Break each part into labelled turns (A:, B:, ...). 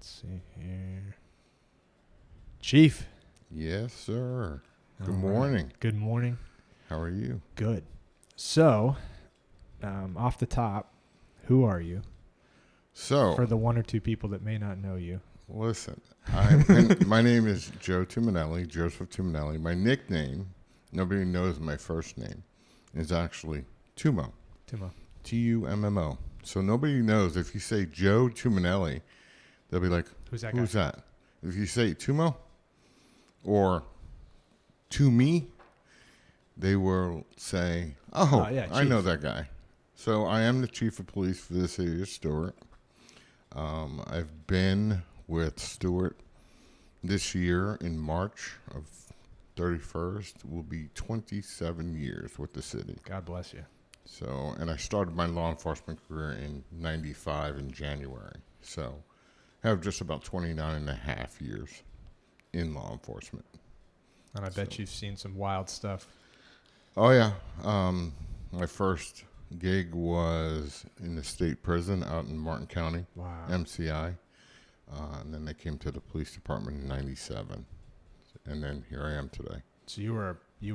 A: see here. Chief.
B: Yes, sir. Good
A: All
B: morning.
A: Right. Good morning.
B: How are you?
A: Good. So, off the top, who are you?
B: So,
A: For the one or two people that may not know you.
B: listen, my name is Joe Tumminelli, Joseph Tumminelli. My nickname, nobody knows my first name, is actually Tummo.
A: Timo.
B: Tummo. So nobody knows. If you say Joe Tumminelli, they'll be like,
A: Who's that
B: who's
A: guy?
B: that? If you say Tummo or to me, they will say, oh,
A: yeah,
B: I know
A: chief.
B: that guy. So I am the chief of police for the city of Stewart. I've been with Stewart this year in March of 31st. Will be 27 years with the city.
A: God bless you.
B: So, and I started my law enforcement career in 95 in January. So I have just about 29 and a half years in law enforcement.
A: And I bet you've seen some wild stuff.
B: Oh, yeah. My first gig was in the state prison out in Martin County,
A: Wow.
B: MCI. And then they came to the police department in 97. And then here I am today.
A: So you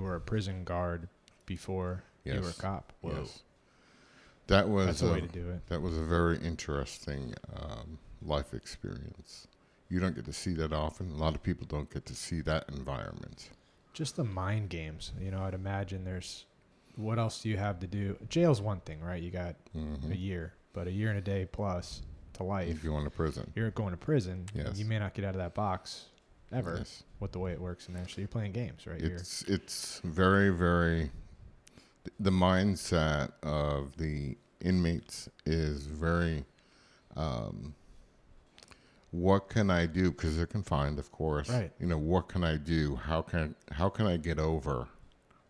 A: were a prison guard before you were a cop. Whoa.
B: Yes. That's
A: a way to do it.
B: That was a very interesting life experience. You don't get to see that often. A lot of people don't get to see that environment.
A: Just the mind games. I'd imagine there's, what else do you have to do? Jail's one thing, right? You got a year, but a year and a day plus to life.
B: If you're going to prison.
A: You're going to prison.
B: Yes.
A: You may not get out of that box ever.
B: Yes.
A: With the way it works in there. So you're playing games, right?
B: It's very, very, the mindset of the inmates is very, what can I do? Because they're confined, of course.
A: Right.
B: What can I do? How can I get over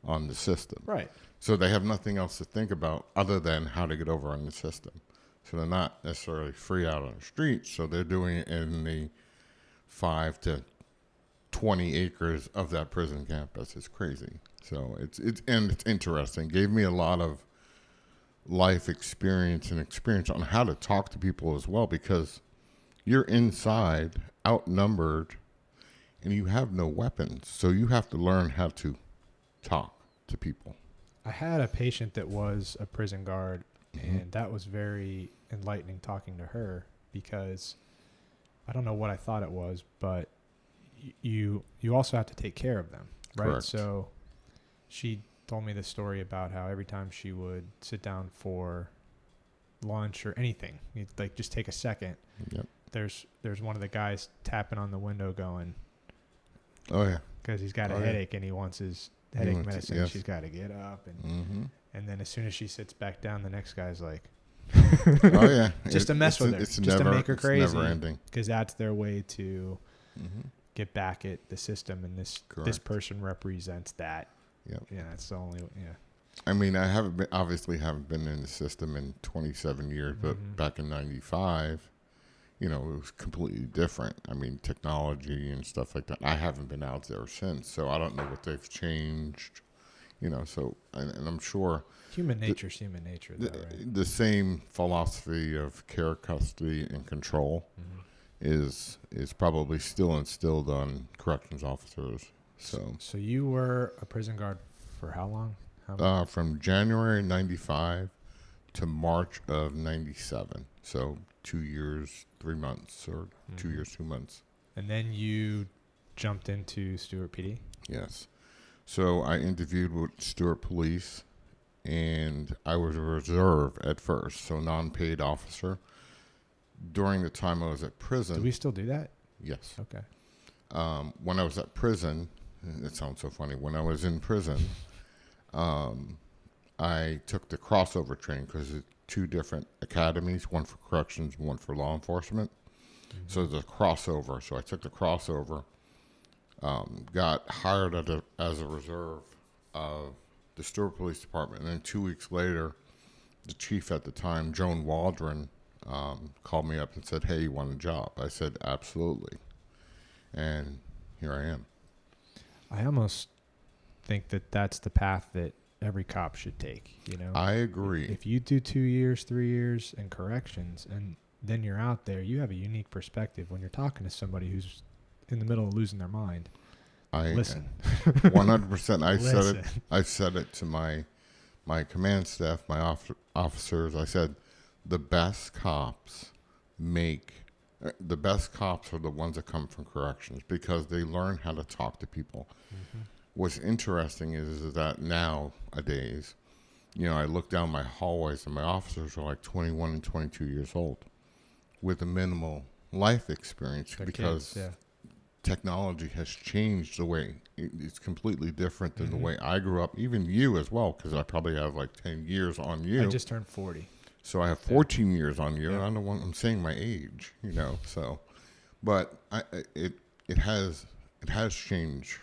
B: on the system?
A: Right.
B: So they have nothing else to think about other than how to get over on the system. So they're not necessarily free out on the street. So they're doing it in the 5 to 20 acres of that prison campus. It's crazy. So it's interesting. Gave me a lot of life experience on how to talk to people as well, because you're inside, outnumbered, and you have no weapons. So you have to learn how to talk to people.
A: I had a patient that was a prison guard, and that was very enlightening talking to her, because I don't know what I thought it was, but you also have to take care of them, right?
B: Correct.
A: So she told me the story about how every time she would sit down for lunch or anything, like just take a second.
B: Yep.
A: There's one of the guys tapping on the window going,
B: oh yeah,
A: because he's got a headache and he wants his headache medicine.
B: Yes.
A: She's got to get up, and then as soon as she sits back down, the next guy's like,
B: oh yeah,
A: just to mess with her, just to make her crazy,
B: it's never ending,
A: because that's their way to get back at the system, and this person represents that.
B: Yep.
A: Yeah, that's the only. Yeah.
B: I mean, I haven't been in the system in 27 years, but back in 95, it was completely different. I mean, technology and stuff like that. I haven't been out there since, so I don't know what they've changed. So and I'm sure
A: Human nature's human nature, though, right?
B: The same philosophy of care, custody, and control is probably still instilled on corrections officers.
A: So you were a prison guard for how long?
B: From January 95 to March of 97. So 2 years, 3 months, or 2 years, 2 months.
A: And then you jumped into Stewart PD?
B: Yes. So I interviewed with Stewart Police, and I was a reserve at first, so non-paid officer. During the time I was at prison.
A: Do we still do that?
B: Yes.
A: Okay.
B: When I was at prison, it sounds so funny. When I was in prison, I took the crossover training because it's 2 different academies, one for corrections, one for law enforcement. So the crossover. So I took the crossover, got hired as a reserve of the Stewart Police Department, and then 2 weeks later, the chief at the time, Joan Waldron, called me up and said, "Hey, you want a job?" I said, "Absolutely," and here I am.
A: I almost think that that's the path that every cop should take.
B: I agree.
A: If you do 2 years, 3 years in corrections, and then you're out there, you have a unique perspective when you're talking to somebody who's in the middle of losing their mind. Listen.
B: 100%.
A: Listen.
B: I said it to my command staff, my officers. I said, the best cops the best cops are the ones that come from corrections because they learn how to talk to people.
A: Mm-hmm.
B: What's interesting is that nowadays, I look down my hallways and my officers are like 21 and 22 years old with a minimal life experience because technology has changed the way it's completely different than the way I grew up. Even you as well, because I probably have like 10 years on you.
A: I just turned 40.
B: So I have 14 years on you, and I'm saying my age, so, but it has changed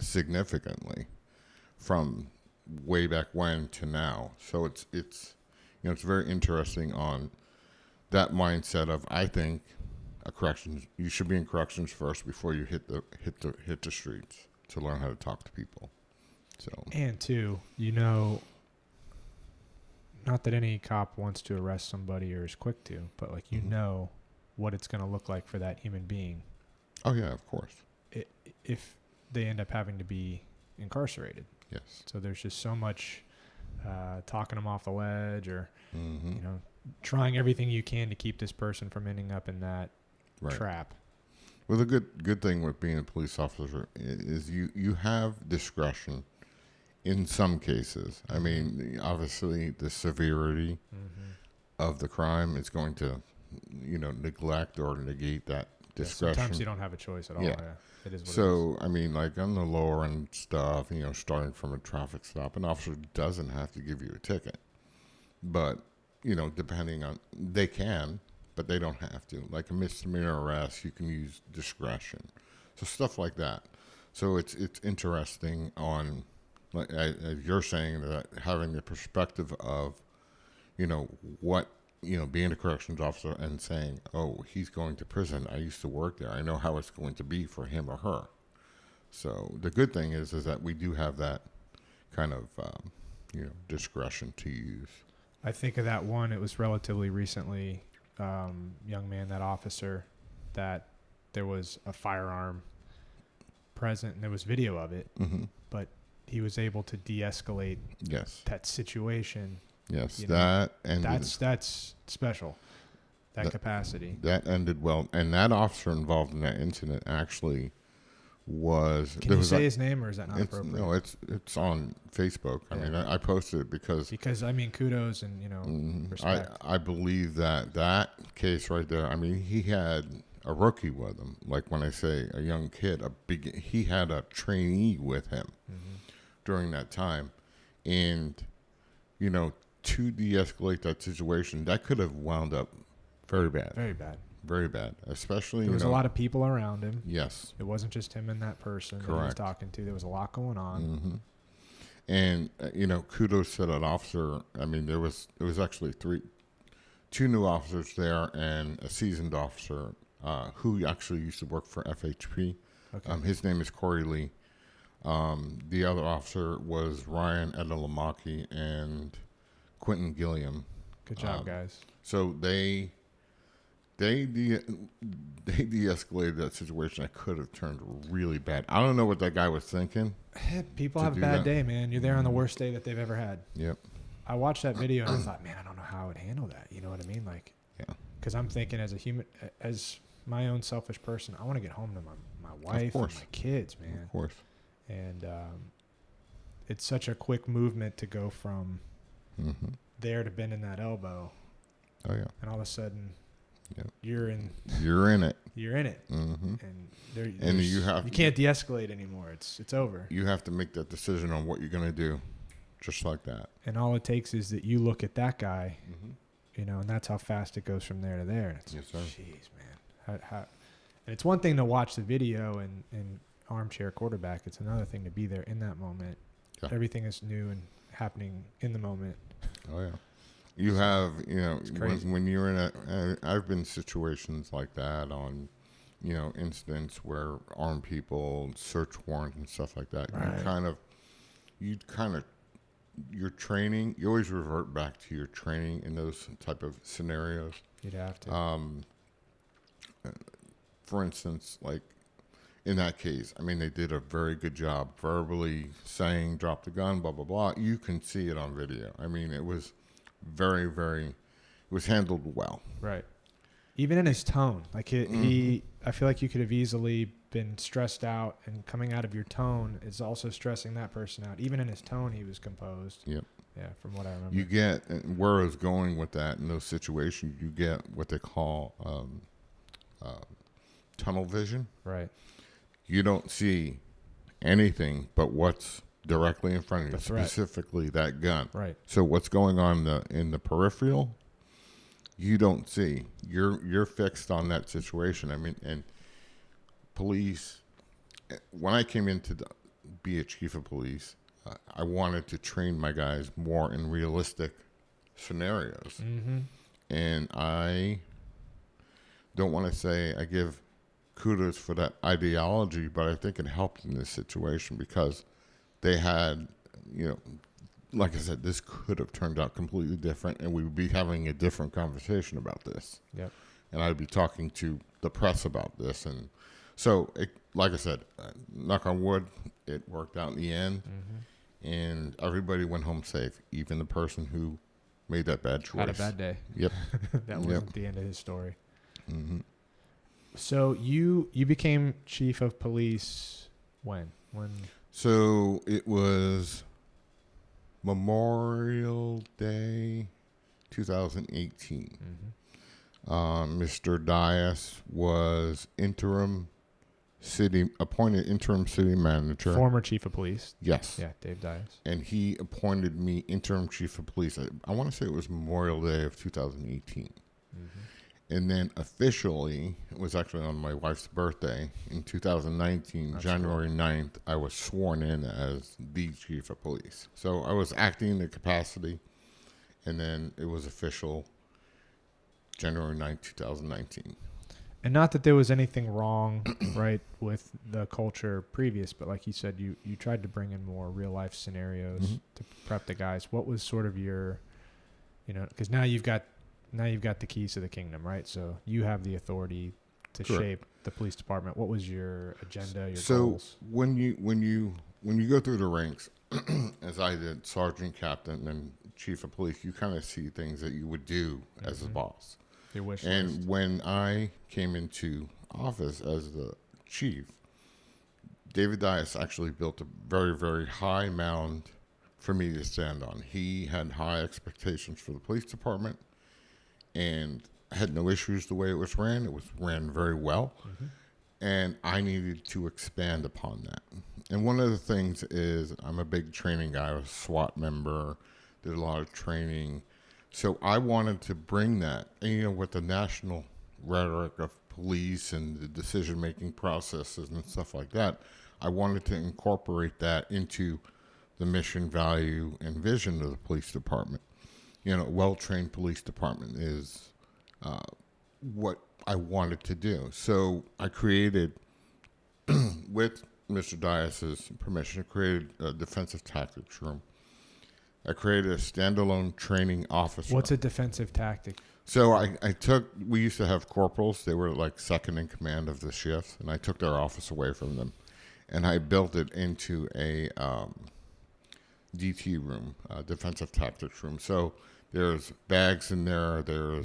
B: significantly from way back when to now. So it's very interesting on that mindset of, I think, you should be in corrections first before you hit the streets to learn how to talk to people. So,
A: and two, not that any cop wants to arrest somebody or is quick to, but like know what it's going to look like for that human being.
B: Oh yeah, of course.
A: If they end up having to be incarcerated.
B: Yes.
A: So there's just so much talking them off the ledge, or trying everything you can to keep this person from ending up in that trap.
B: Well, the good thing with being a police officer is you have discretion in some cases. I mean, obviously, the severity of the crime is going to, neglect or negate that discretion.
A: Sometimes you don't have a choice at all. Yeah. It is what
B: So,
A: it is.
B: I mean, like on the lower end stuff, starting from a traffic stop, an officer doesn't have to give you a ticket. But, depending on, they can, but they don't have to. Like a misdemeanor arrest, you can use discretion. So stuff like that. So it's interesting on, like as you're saying, that having the perspective of, what, being a corrections officer and saying, oh, he's going to prison. I used to work there. I know how it's going to be for him or her. So the good thing is that we do have that kind of, discretion to use.
A: I think of that one. It was relatively recently, young man, that officer, that there was a firearm present and there was video of it, but he was able to de-escalate that situation.
B: Yes, that ended.
A: That's special. That capacity.
B: That ended well, and that officer involved in that incident actually was.
A: Can you say his name, or is that not appropriate?
B: No, it's on Facebook. I mean, I posted it because
A: I mean, kudos and respect.
B: I believe that case right there. I mean, he had a rookie with him. Like when I say a young kid, he had a trainee with him during that time, and to de-escalate that situation, that could have wound up very bad.
A: Very bad.
B: Very bad. Especially,
A: there was a lot of people around him.
B: Yes.
A: It wasn't just him and that person that he was talking to. There was a lot going on.
B: And, kudos to that officer. I mean, it was actually two new officers there and a seasoned officer who actually used to work for FHP. Okay. His name is Corey Lee. The other officer was Ryan Edelamaki and Quentin Gilliam.
A: Good job, guys.
B: So they de-escalated that situation that could have turned really bad. I don't know what that guy was thinking.
A: People have a bad day, man. You're there on the worst day that they've ever had.
B: Yep.
A: I watched that video and I thought, man, I don't know how I would handle that. You know what I mean? Like, because I'm thinking as a human, as my own selfish person, I want to get home to my wife and my kids, man.
B: Of course. And
A: it's such a quick movement to go from there to bending that elbow.
B: Oh yeah.
A: And all of a sudden, you're in it.
B: You're in it.
A: And you can't de-escalate anymore. It's over.
B: You have to make that decision on what you're going to do, just like that.
A: And all it takes is that you look at that guy, and that's how fast it goes from there to there. It's,
B: yes, sir.
A: Jeez, man. And it's one thing to watch the video and armchair quarterback. It's another thing to be there in that moment. Yeah. Everything is new and happening in the moment.
B: Oh yeah. You have, when you're in I've been in situations like that on, incidents where armed people, search warrants and stuff like that. Right. You kind of your training, you always revert back to your training in those type of scenarios.
A: You'd have to.
B: For instance, like in that case, I mean, they did a very good job verbally saying, drop the gun, blah, blah, blah. You can see it on video. I mean, it was very, very, it was handled well.
A: Right. Even in his tone, like he, I feel like you could have easily been stressed out, and coming out of your tone is also stressing that person out. Even in his tone, he was composed.
B: Yep.
A: Yeah, from what I remember.
B: You get, and where I was going with that in those situations, you get what they call tunnel vision.
A: Right.
B: You don't see anything but what's directly in front of you, specifically that gun.
A: Right.
B: So what's going on in the peripheral, you don't see. You're fixed on that situation. I mean, and police, when I came in to be a chief of police, I wanted to train my guys more in realistic scenarios.
A: Mm-hmm.
B: And I don't want to say I give kudos for that ideology, but I think it helped in this situation because they had, like I said, this could have turned out completely different, and we would be having a different conversation about this.
A: Yep.
B: And I'd be talking to the press about this. And so, like I said, knock on wood, it worked out in the end. Mm-hmm. And everybody went home safe, even the person who made that bad choice.
A: Had a bad day.
B: Yep.
A: That wasn't the end of his story.
B: Mm-hmm.
A: So you became chief of police when?
B: So it was Memorial Day 2018. Mm-hmm. Mr. Dias was appointed interim city manager.
A: Former chief of police.
B: Yes.
A: Yeah, Dave Dias.
B: And he appointed me interim chief of police. I want to say it was Memorial Day of 2018. Mm-hmm. And then officially, it was actually on my wife's birthday in 2019, that's January 9th, I was sworn in as the chief of police. So I was acting in the capacity, and then it was official January 9th, 2019.
A: And not that there was anything wrong, right, with the culture previous, but like you said, you tried to bring in more real-life scenarios mm-hmm. to prep the guys. What was sort of your, because now you've got the keys to the kingdom, right? So you have the authority to Correct. Shape the police department. What was your agenda, your goals?
B: So when you go through the ranks, as I did, sergeant, captain, and chief of police, you kind of see things that you would do mm-hmm. as a boss.
A: Your wish
B: and
A: list.
B: When I came into office as the chief, David Dias actually built a very, very high mound for me to stand on. He had high expectations for the police department, and had no issues the way it was ran. It was ran very well. Mm-hmm. And I needed to expand upon that. And one of the things is I'm a big training guy. I was a SWAT member, did a lot of training. So I wanted to bring that, and, with the national rhetoric of police and the decision-making processes and stuff like that, I wanted to incorporate that into the mission, value, and vision of the police department. A well-trained police department is what I wanted to do. So I created, with Mr. Dias's permission, I created a defensive tactics room. I created a standalone training officer.
A: What's a defensive tactic?
B: So we used to have corporals. They were like second in command of the shift, and I took their office away from them. And I built it into a DT room, defensive tactics room. So there's bags in there. There's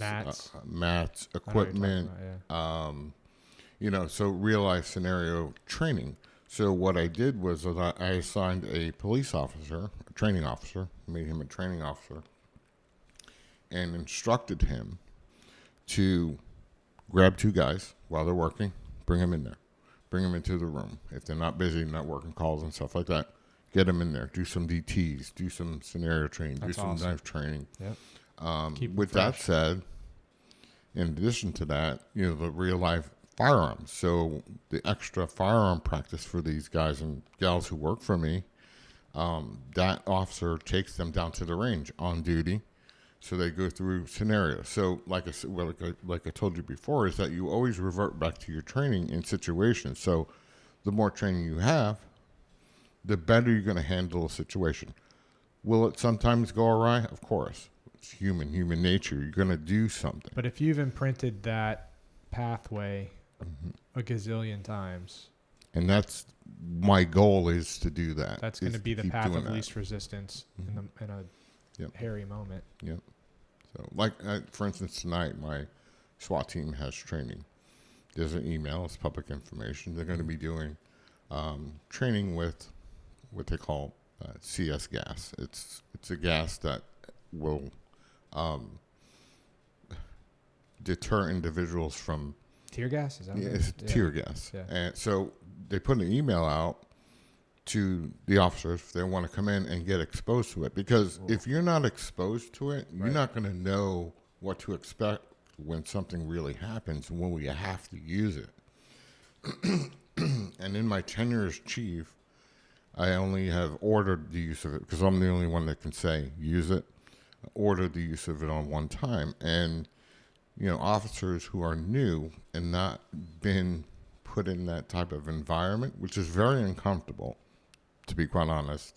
B: mats, equipment. So real life scenario training. So what I did was I assigned a police officer, a training officer, made him a training officer, and instructed him to grab two guys while they're working, bring them in there, bring them into the room. If they're not busy, not working calls and stuff like that, get them in there, do some DTs, do some scenario training, do some knife training. Yep. With that said, in addition to that, the real life firearms. So the extra firearm practice for these guys and gals who work for me, that officer takes them down to the range on duty. So they go through scenarios. So like I told you before, is that you always revert back to your training in situations. So the more training you have, the better you're going to handle a situation. Will it sometimes go awry? Of course. It's human nature. You're going to do something.
A: But if you've imprinted that pathway
B: Mm-hmm.
A: a gazillion times,
B: And that's my goal is to do that.
A: that's going to
B: is
A: be the
B: keep
A: path
B: doing
A: of
B: that.
A: least resistance
B: Mhm.
A: in a
B: Yep.
A: hairy moment.
B: Yep. So, like, for instance, tonight, my SWAT team has training. There's an email. It's public information. They're going to be doing training with what they call CS gas. It's a gas that will deter individuals from
A: Tear gas? Is that what it
B: it's
A: is?
B: tear gas.
A: Yeah.
B: And so they put an email out to the officers if they want to come in and get exposed to it. Because if you're not exposed to it, you're
A: Right.
B: not going to know what to expect when something really happens and when we have to use it. And in my tenure as chief, I only have ordered the use of it because I'm the only one that can say use it. Ordered the use of it on one time. And, officers who are new and not been put in that type of environment, which is very uncomfortable, to be quite honest.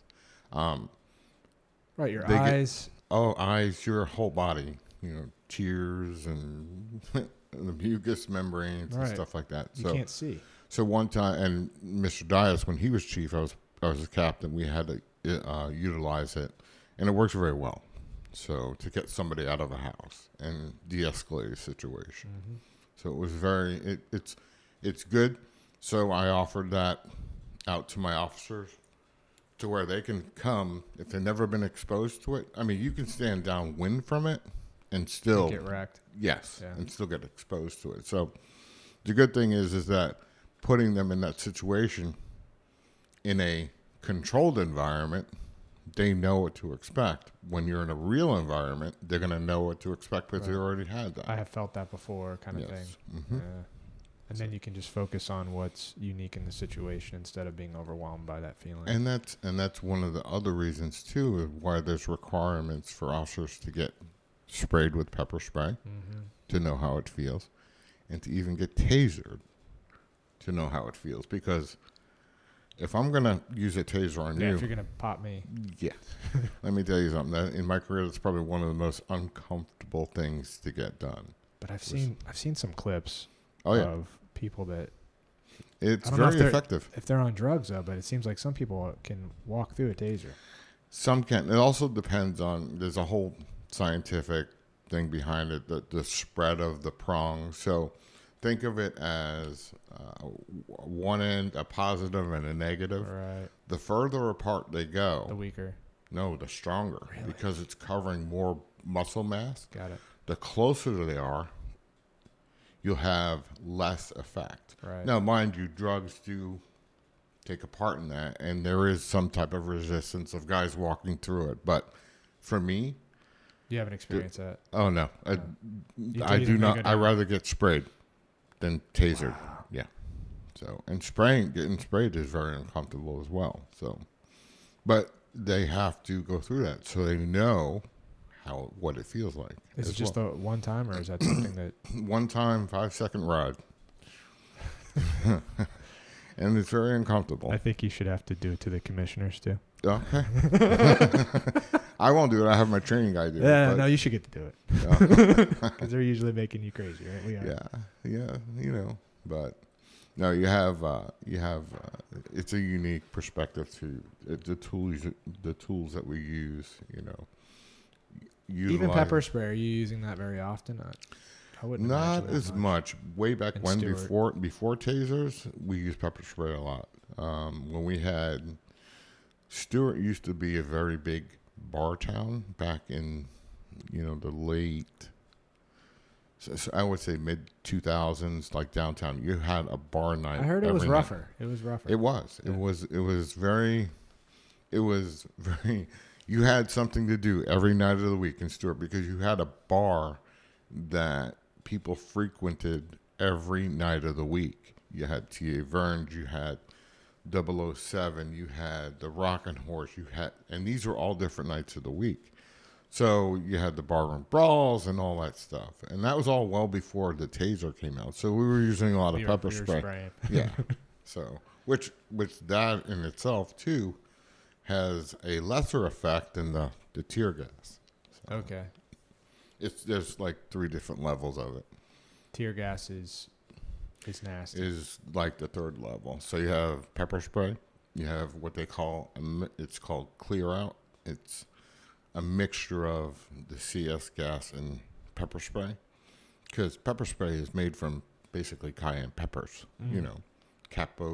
A: Right, your
B: They get-
A: eyes.
B: Eyes, your whole body, tears and the mucous membranes and
A: Right.
B: stuff like that.
A: You
B: So,
A: can't see.
B: so one time, and Mr. Dias, when he was chief, I was a captain. We had to utilize it, and it works very well. So to get somebody out of a house and de-escalate a situation.
A: Mm-hmm.
B: So it was it's good. So I offered that out to my officers to where they can come if they've never been exposed to it. I mean, you can stand downwind from it and still
A: Get wrecked.
B: yes,
A: Yeah.
B: and still get exposed to it. So the good thing is that putting them in that situation in a controlled environment, they know what to expect. When you're in a real environment, they're going to know what to expect because they
A: Right.
B: already had that.
A: I have felt that before, kind of
B: Yes.
A: thing.
B: Mhm.
A: Yeah. And then you can just focus on what's unique in the situation instead of being overwhelmed by that feeling.
B: And that's one of the other reasons too of why there's requirements for officers to get sprayed with pepper spray
A: Mm-hmm.
B: to know how it feels, and to even get tasered to know how it feels. Because if I'm gonna use a taser on
A: Yeah,
B: you,
A: if you're gonna pop me,
B: yeah, let me tell you something. That in my career, that's probably one of the most uncomfortable things to get done.
A: but I've seen some clips
B: Oh yeah,
A: of people that
B: it's
A: I don't know
B: very
A: if they're-
B: effective.
A: if they're on drugs though, but it seems like some people can walk through a taser.
B: Some can. It also depends on. There's a whole scientific thing behind it. The spread of the prongs. So think of it as one end a positive and a negative.
A: Right.
B: The further apart they go,
A: The weaker.
B: no, the stronger
A: Really?
B: because it's covering more muscle mass.
A: Got it.
B: The closer they are, you'll have less effect.
A: Right.
B: Now, mind you, drugs do take a part in that, and there is some type of resistance of guys walking through it. But for me,
A: You haven't experienced that.
B: oh no,
A: You
B: I
A: taser
B: do
A: and they
B: not.
A: go
B: I
A: down.
B: rather get sprayed than tasered. Yeah. So and getting sprayed is very uncomfortable as well. So, but they have to go through that so they know what it feels like.
A: Is it
B: as
A: just
B: well.
A: the one time, or is that something that?
B: One time 5-second ride, and it's very uncomfortable.
A: I think you should have to do it to the commissioners too.
B: Okay. I won't do it. I have my training guy do it.
A: Yeah,
B: but-
A: no, you should get to do it
B: Yeah.
A: because they're usually making you crazy, right? We are.
B: Yeah, but no, you have it's a unique perspective to the tools that we use,
A: Even
B: utilize-
A: pepper spray, are you using that very often? I wouldn't.
B: not
A: imagine that
B: as much. Way back
A: And
B: when,
A: Stewart.
B: before tasers, we used pepper spray a lot. When we had Stewart used to be a very big bar town back in, the late. So I would say mid 2000s, like downtown. You had a bar night.
A: I heard it was
B: every night.
A: rougher. It was rougher.
B: It was.
A: Yeah.
B: It was very. You had something to do every night of the week in Stewart because you had a bar that people frequented every night of the week. You had T.A. Verne's, you had 007, you had the Rockin' Horse, and these were all different nights of the week. So you had the barroom brawls and all that stuff, and that was all well before the taser came out. So we were using a lot of
A: We
B: pepper
A: were
B: spray.
A: spraying.
B: Yeah. So which that in itself too has a lesser effect than the tear gas. So
A: Okay.
B: there's like 3 different levels of it.
A: Tear gas is nasty.
B: Is like the 3rd level. So you have pepper spray. You have what they call it's called clear out. It's a mixture of the CS gas and pepper spray, because pepper spray is made from basically cayenne peppers. You know, capsaicin,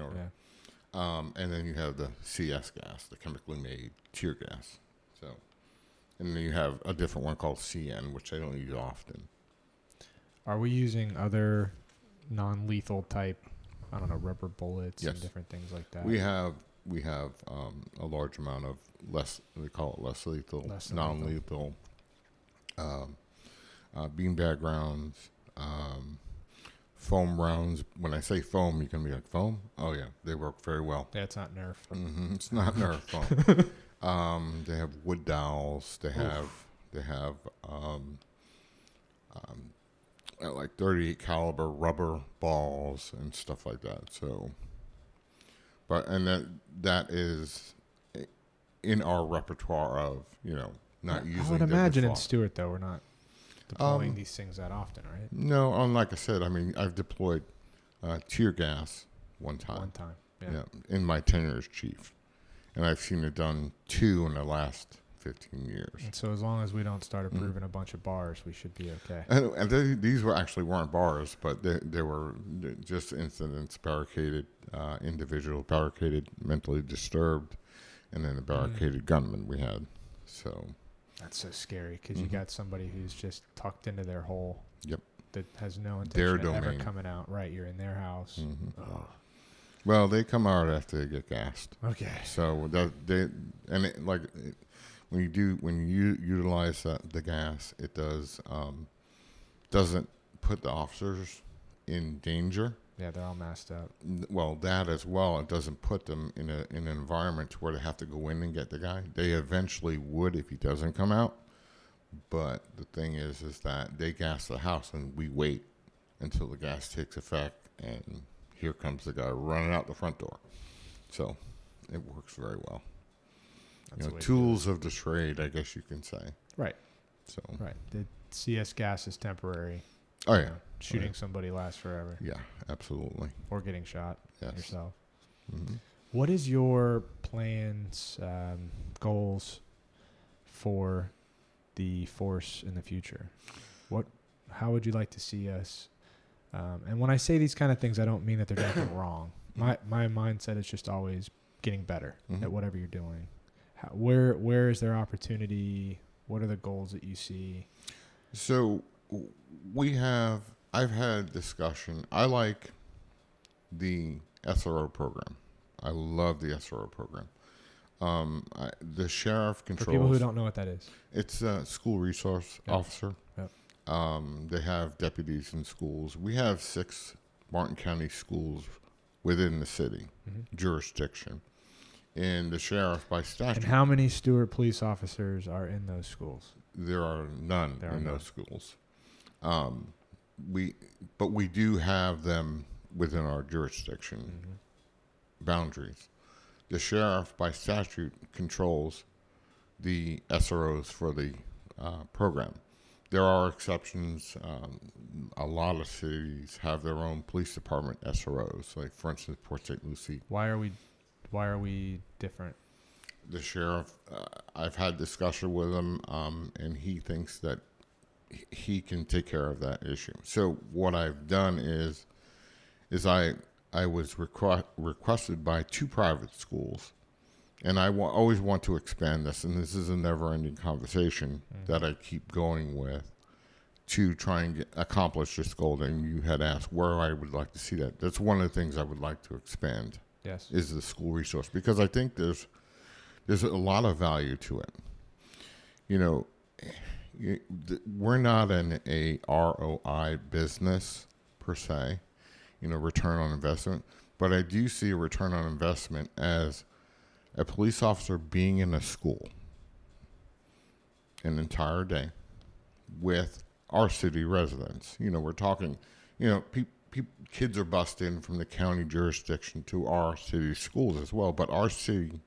B: or
A: Yeah.
B: and then you have the CS gas, the chemically made tear gas. So, and then you have a different one called CN, which I don't use often.
A: Are we using other non-lethal type, I don't know, rubber bullets
B: Yes.
A: and different things like that?
B: We have a large amount of we call it less lethal, non-lethal, beanbag rounds, foam rounds. When I say foam, you can be like, foam? Oh yeah, they work very well.
A: Yeah, it's not Nerf.
B: It's not Nerf foam. They have wood dowels. They have like 38 caliber rubber balls and stuff like that. So, that is in our repertoire of not using.
A: I would
B: deadly
A: imagine in
B: force.
A: Stuart though we're not deploying these things that often, right?
B: No, like I said, I mean I've deployed tear gas one time.
A: One time.
B: Yeah, in my tenure as chief, and I've seen it done 2 in the last 15 years.
A: And so as long as we don't start approving a bunch of bars, we should be okay.
B: And these weren't bars, but they were just incidents, barricaded individual, barricaded mentally disturbed, and then a barricaded gunman we had. So
A: that's so scary because you got somebody who's just tucked into their hole.
B: Yep.
A: That has no
B: Their
A: intention of ever
B: domain.
A: coming out. Right, you're in their house. Oh.
B: Well, they come out after they get gassed.
A: Okay.
B: So when you utilize the gas, it doesn't put the officers in danger.
A: Yeah, they're all masked up.
B: Well, that as well. It doesn't put them in an environment where they have to go in and get the guy. They eventually would if he doesn't come out. But the thing is that they gas the house and we wait until the gas takes effect, and here comes the guy running out the front door. So it works very well.
A: That's
B: tools of the trade, I guess you can say.
A: Right.
B: So
A: right. The CS gas is temporary.
B: Oh yeah.
A: Shooting somebody lasts forever.
B: Yeah, absolutely.
A: Or getting shot yourself.
B: Mm-hmm.
A: What is your plans, goals for the force in the future? How would you like to see us? And when I say these kind of things, I don't mean that there's anything wrong. My mindset is just always getting better at whatever you're doing. Where is there opportunity? What are the goals that you see?
B: So I've had discussion. I like the SRO program. I love the SRO program. The sheriff controls.
A: For people who don't know what that is.
B: It's a school resource officer.
A: Yep.
B: They have deputies in schools. We have 6 Martin County schools within the city jurisdiction. And the sheriff, by statute.
A: And how many Stuart police officers are in those schools?
B: There are none in those schools. We do have them within our jurisdiction boundaries. The sheriff, by statute, controls the SROs for the program. There are exceptions. A lot of cities have their own police department SROs. Like, for instance, Port St. Lucie.
A: Why are we different?
B: The sheriff, I've had discussion with him, and he thinks that he can take care of that issue. So what I've done is I was requested by 2 private schools, and I always want to expand this, and this is a never-ending conversation that I keep going with to try and accomplish this goal. And you had asked where I would like to see that. That's one of the things I would like to expand.
A: Yes.
B: Is the school resource, because I think there's a lot of value to it. We're not in a ROI business per se, return on investment, but I do see a return on investment as a police officer being in a school an entire day with our city residents. We're talking, kids are bused in from the county jurisdiction to our city schools as well, but our city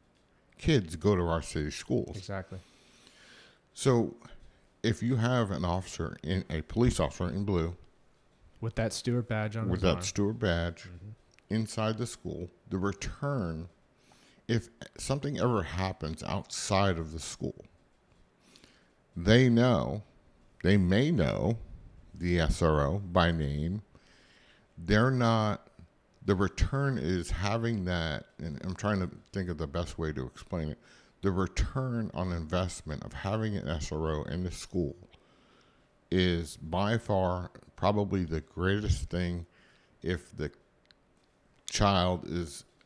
B: kids go to our city schools.
A: Exactly.
B: So if you have a police officer in blue
A: With that steward badge on
B: with
A: his
B: that
A: arm.
B: steward badge inside the school, the return, if something ever happens outside of the school, they may know the SRO by name. The return is having that, and I'm trying to think of the best way to explain it. The return on investment of having an SRO in the school is by far probably the greatest thing if the child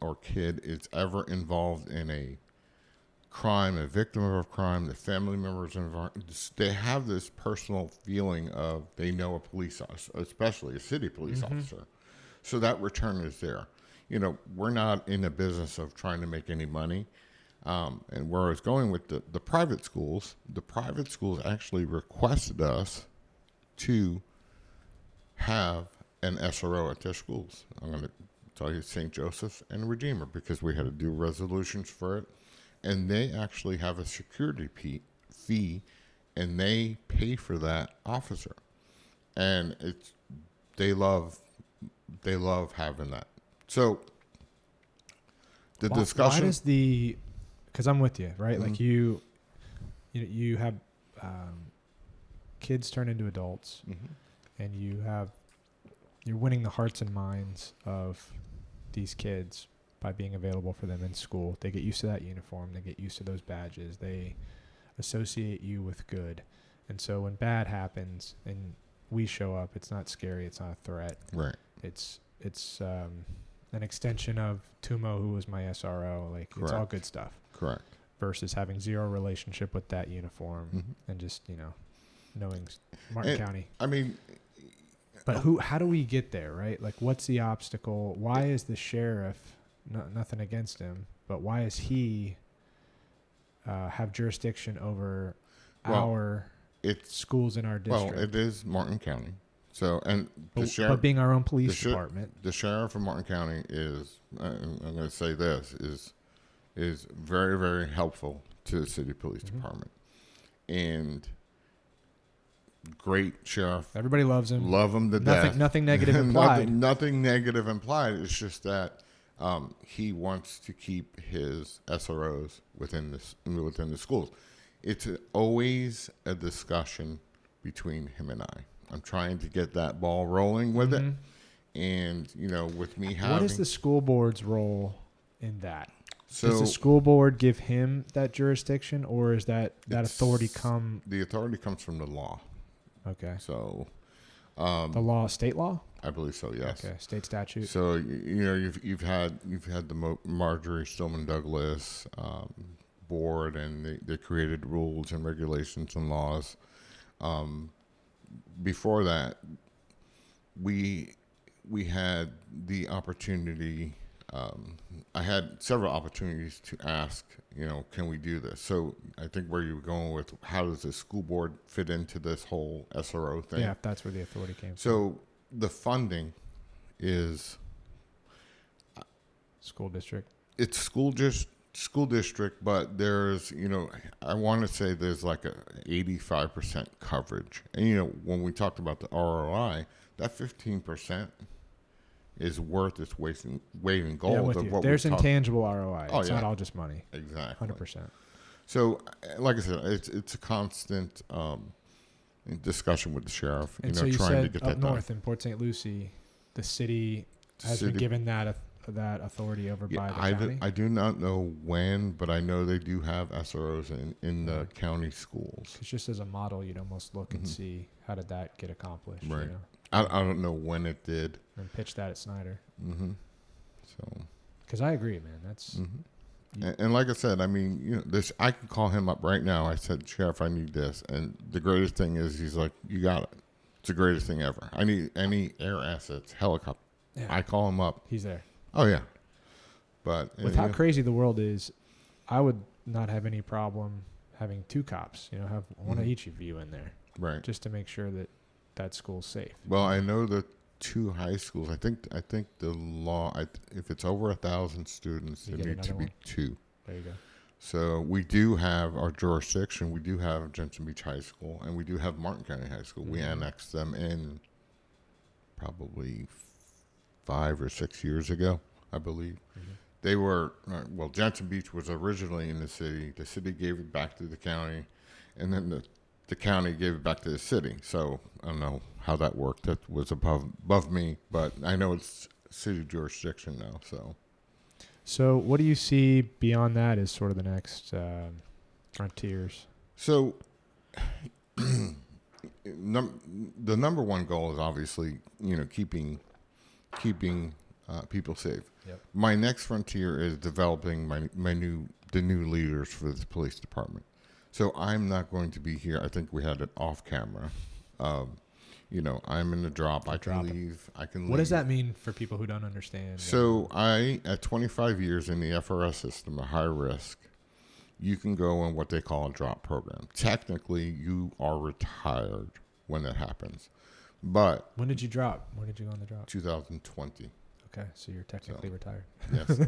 B: or kid is ever involved in a crime, a victim of a crime, the family members involved. They have this personal feeling of they know a police officer, especially a city police officer. So that return is there. We're not in the business of trying to make any money. And where I was going with the private schools actually requested us to have an SRO at their schools. I'm going to tell you St. Joseph's and Redeemer because we had to do resolutions for it. And they actually have a security fee, and they pay for that officer. And they love having that. So the discussion.
A: Why does because I'm with you, right? Like you have kids turn into adults, and you're winning the hearts and minds of these kids by being available for them in school. They get used to that uniform. They get used to those badges. They associate you with good. And so when bad happens and we show up, it's not scary. It's not a threat.
B: Right.
A: It's an extension of Tumo, who was my SRO. Like,
B: Correct.
A: It's all good stuff.
B: Correct.
A: Versus having zero relationship with that uniform and just, knowing Martin County.
B: I mean,
A: but how do we get there, right? Like, what's the obstacle? Why is the sheriff, nothing against him, but why is he have jurisdiction over our schools in our district?
B: Well, it is Martin County. So, and
A: but being our own police department.
B: The sheriff of Martin County is, I'm going to say this, is very, very helpful to the city police department. And great sheriff.
A: Everybody loves him.
B: Love him to death.
A: Nothing negative implied.
B: nothing negative implied. It's just that he wants to keep his SROs within the schools. It's always a discussion between him and I. I'm trying to get that ball rolling with it. And, with me having...
A: What is the school board's role in that?
B: So,
A: does the school board give him that jurisdiction, or is that authority come...
B: The authority comes from the law.
A: Okay.
B: So...
A: the law, state law?
B: I believe so, yes.
A: Okay, state statute.
B: So, you've had the Marjorie Stoneman Douglas board, and they created rules and regulations and laws. Before that, we had the opportunity. I had several opportunities to ask, can we do this? So I think where you were going with how does the school board fit into this whole SRO thing?
A: Yeah, if that's where the authority came from.
B: So the funding is
A: school district.
B: It's school district, but there's, I want to say there's like a 85% coverage. And, when we talked about the ROI, that 15% is worth its weight in gold.
A: Yeah, with you. There's intangible ROI. It's not all just money.
B: Exactly.
A: 100%.
B: So, like I said, it's a constant discussion with the sheriff,
A: and so you
B: trying
A: said
B: to get
A: up
B: that
A: north
B: done.
A: in Port St. Lucie, the city has been given that authority over by the county?
B: I do not know when, but I know they do have SROs in the county schools.
A: Because just as a model, you'd almost look and see how did that get accomplished.
B: Right. I don't know when it did.
A: And pitch that at Snyder.
B: So.
A: Because I agree, man. That's.
B: And like I said, I mean, this. I can call him up right now. I said, Sheriff, I need this, and the greatest thing is he's like, you got it. It's the greatest thing ever. I need any air assets, helicopter. Yeah. I call him up.
A: He's there.
B: Oh yeah. But
A: with how crazy the world is, I would not have any problem having two cops. Have one of each of you in there,
B: right?
A: Just to make sure that school's safe.
B: Well, I know that 2 high schools. I think the law, if it's over 1,000 students,
A: You
B: there
A: get
B: need to
A: another
B: be
A: one?
B: 2.
A: There you go.
B: So we do have our jurisdiction. We do have Jensen Beach High School, and we do have Martin County High School. We annexed them in probably 5 or 6 years ago, I believe. They were, Jensen Beach was originally in the city. The city gave it back to the county, and then the county gave it back to the city. So I don't know how that worked. That was above me, but I know it's city jurisdiction now.
A: So what do you see beyond that as sort of the next frontiers?
B: So the number one goal is obviously, keeping people safe.
A: Yep.
B: My next frontier is developing the new leaders for the police department. So I'm not going to be here. I think we had it off camera. I'm in the drop. I can leave.
A: What does that mean for people who don't understand?
B: So at 25 years in the FRS system, a high risk, you can go on what they call a drop program. Technically, you are retired when that happens. But
A: when did you drop? When did you go on the drop?
B: 2020.
A: Okay, so you're technically retired.
B: Yes.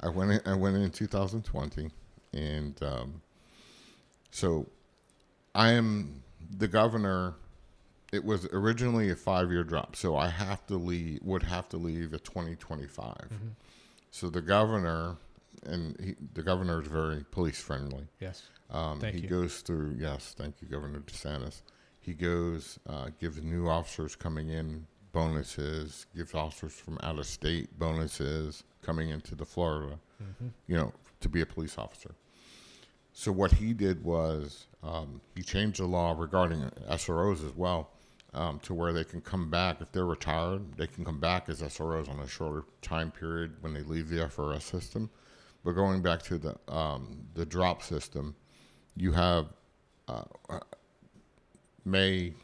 B: I went in 2020, and so I am the governor. It was originally a 5-year drop, so I would have to leave at 2025. So the governor, the governor is very police friendly.
A: Yes.
B: He goes through, thank you, Governor DeSantis. He goes, gives new officers coming in bonuses, gives officers from out of state bonuses coming into the Florida, to be a police officer. So what he did was he changed the law regarding SROs as well, to where they can come back. If they're retired, they can come back as SROs on a shorter time period when they leave the FRS system. But going back to the drop system, you have May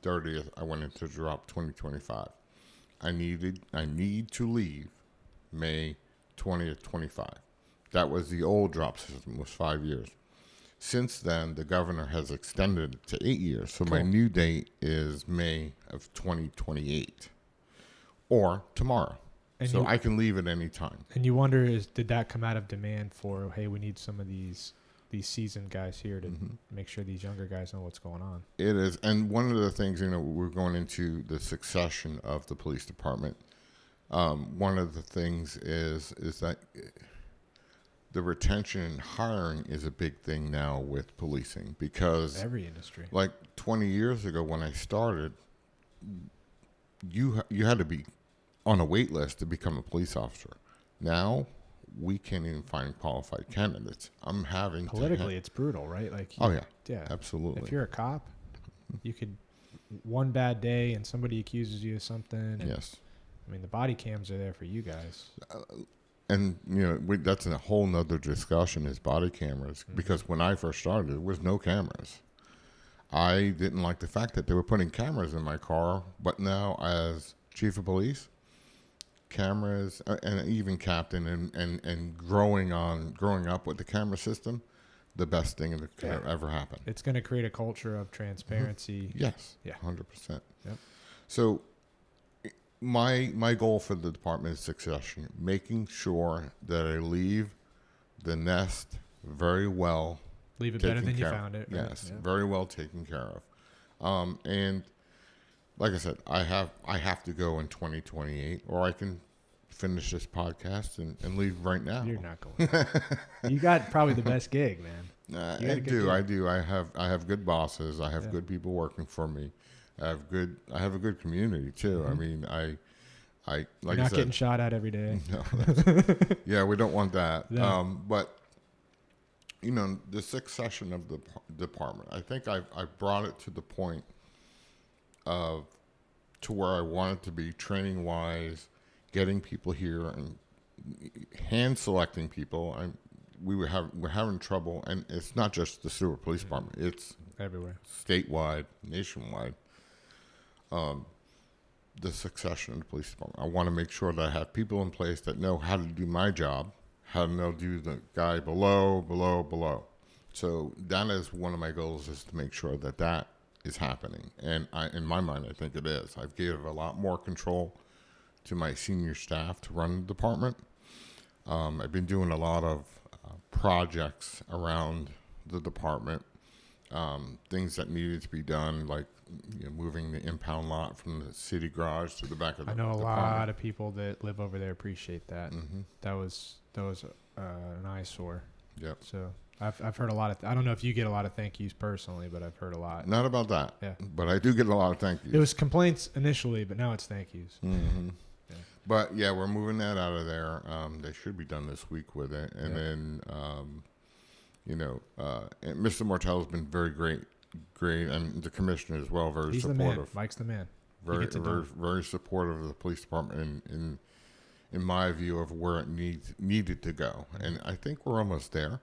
B: 30th, I went into drop 2025. I need to leave May 20th, 25. That was the old drop system, was 5 years. Since then, the governor has extended it to 8 years. So my new date is May of 2028, or tomorrow. And I can leave at any time.
A: And you wonder, did that come out of demand for, hey, we need some of these seasoned guys here to make sure these younger guys know what's going on?
B: It is. And one of the things, we're going into the succession of the police department. One of the things is that the retention and hiring is a big thing now with policing, because
A: every industry,
B: like 20 years ago when I started, you had to be on a wait list to become a police officer. Now we can't even find qualified candidates. I'm having
A: politically it's brutal, right? Like,
B: yeah, absolutely.
A: If you're a cop, you could one bad day and somebody accuses you of something. And,
B: yes.
A: I mean, the body cams are there for you guys.
B: And, that's a whole nother discussion, is body cameras. Because when I first started, there was no cameras. I didn't like the fact that they were putting cameras in my car. But now, as chief of police, cameras, and even captain, and growing up with the camera system, the best thing that could ever happen.
A: It's going to create a culture of transparency.
B: Yes.
A: Yeah.
B: 100%.
A: Yep.
B: So my goal for the department is succession, making sure that I leave the nest very well.
A: Leave it better than you found it. Right?
B: Yes, very well taken care of. And like I said, I have to go in 2028, or I can finish this podcast and leave right now.
A: You're not going. You got probably the best gig, man.
B: I do. I have good bosses. I have good people working for me. I have a good community too. I mean, I like
A: You're not getting shot at every day.
B: No, yeah, we don't want that.
A: No.
B: But the succession of the department, I think I brought it to the point to where I want it to be, training wise, getting people here and hand selecting people. We're having trouble, and it's not just the Stewart Police Department; it's
A: everywhere,
B: statewide, nationwide. The succession of the police department. I want to make sure that I have people in place that know how to do my job, how to know do the guy below. So that is one of my goals, is to make sure that is happening. And in my mind, I think it is. I've given a lot more control to my senior staff to run the department. I've been doing a lot of projects around the department, things that needed to be done, like moving the impound lot from the city garage to the back of the
A: I know a
B: department.
A: lot of people that live over there appreciate that.
B: Mm-hmm.
A: That was an eyesore.
B: Yep.
A: So I've heard a lot of. I don't know if you get a lot of thank yous personally, but I've heard a lot.
B: Not about that.
A: Yeah.
B: But I do get a lot of thank yous.
A: It was complaints initially, but now it's thank yous.
B: Mm-hmm.
A: Yeah.
B: But yeah, we're moving that out of there. They should be done this week with it, and then and Mr. Martell's been very great, and the commissioner as well, very
A: He's
B: supportive.
A: the man. Mike's the man.
B: Very supportive of the police department in my view of where it needed to go, and I think we're almost there.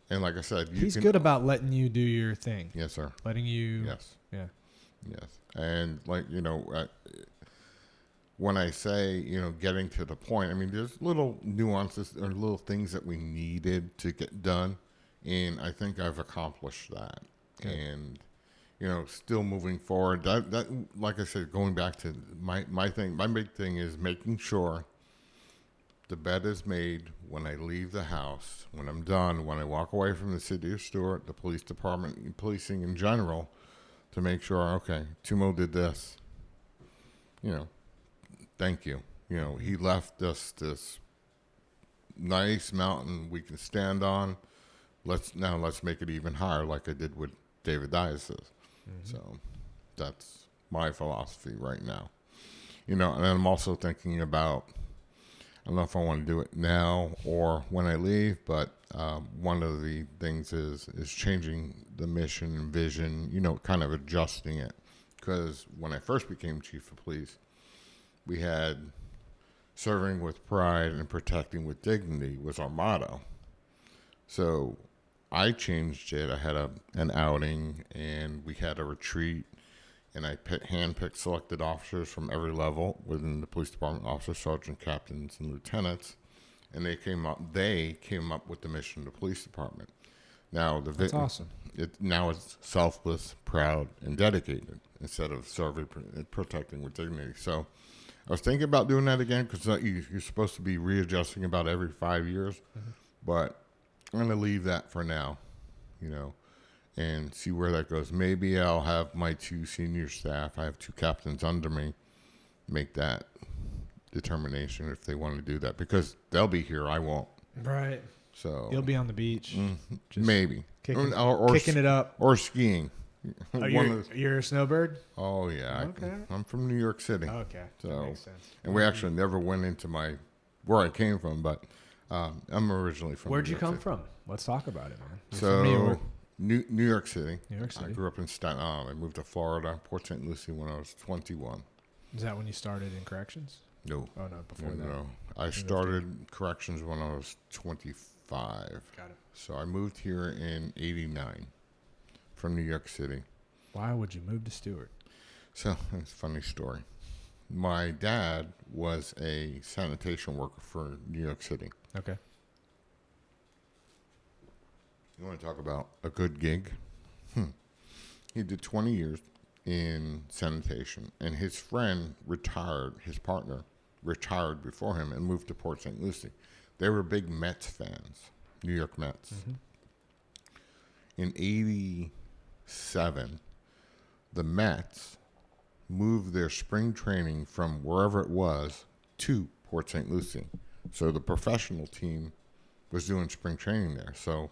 B: And like I said,
A: he's good about letting you do your thing.
B: Yes, sir.
A: Letting you.
B: Yes.
A: Yeah.
B: Yes, and when I say, getting to the point, I mean, there's little nuances or little things that we needed to get done, and I think I've accomplished that.
A: Good.
B: And, still moving forward. That, like I said, going back to my big thing is making sure the bed is made when I leave the house, when I'm done, when I walk away from the city of Stewart, the police department, policing in general, to make sure, okay, Tumo did this, thank you. He left us this nice mountain we can stand on. Let's make it even higher, like I did with David Dias. So that's my philosophy right now. And I'm also thinking about, I don't know if I want to do it now or when I leave, but one of the things is changing the mission and vision, kind of adjusting it. Because when I first became chief of police, we had serving with pride and protecting with dignity was our motto. So I changed it. I had an outing, and we had a retreat, and I handpicked selected officers from every level within the police department, officers, sergeant, captains, and lieutenants, and they came up with the mission of the police department. Now
A: that's awesome.
B: Now it's selfless, proud, and dedicated instead of serving, protecting with dignity. So I was thinking about doing that again because you're supposed to be readjusting about every 5 years, but I'm going to leave that for now, and see where that goes. Maybe I'll have my 2 senior staff, I have 2 captains under me, make that determination if they want to do that, because they'll be here, I won't.
A: Right.
B: So
A: you'll be on the beach.
B: Maybe.
A: Kicking it up.
B: Or skiing.
A: Oh, you're a snowbird?
B: Oh, yeah.
A: Okay.
B: I'm from New York City.
A: Okay.
B: So,
A: that makes sense.
B: And we actually never went into where I came from, but I'm originally from
A: Where'd
B: New
A: you
B: York
A: come
B: City.
A: from? Let's talk about it, man. You're
B: So
A: from New York.
B: New York City.
A: New York City.
B: I grew up in Staten Island. I moved to Florida, Port St. Lucie when I was 21.
A: Is that when you started in corrections?
B: No.
A: Oh, no, before that.
B: No. I started corrections when I was 25.
A: Got it.
B: So I moved here in 89 from New York City.
A: Why would you move to Stewart?
B: So it's a funny story. My dad was a sanitation worker for New York City.
A: Okay.
B: You want to talk about a good gig? He did 20 years in sanitation, and his friend retired, his partner retired before him and moved to Port St. Lucie. They were big Mets fans, New York Mets. In 87, the Mets moved their spring training from wherever it was to Port St. Lucie. So the professional team was doing spring training there. So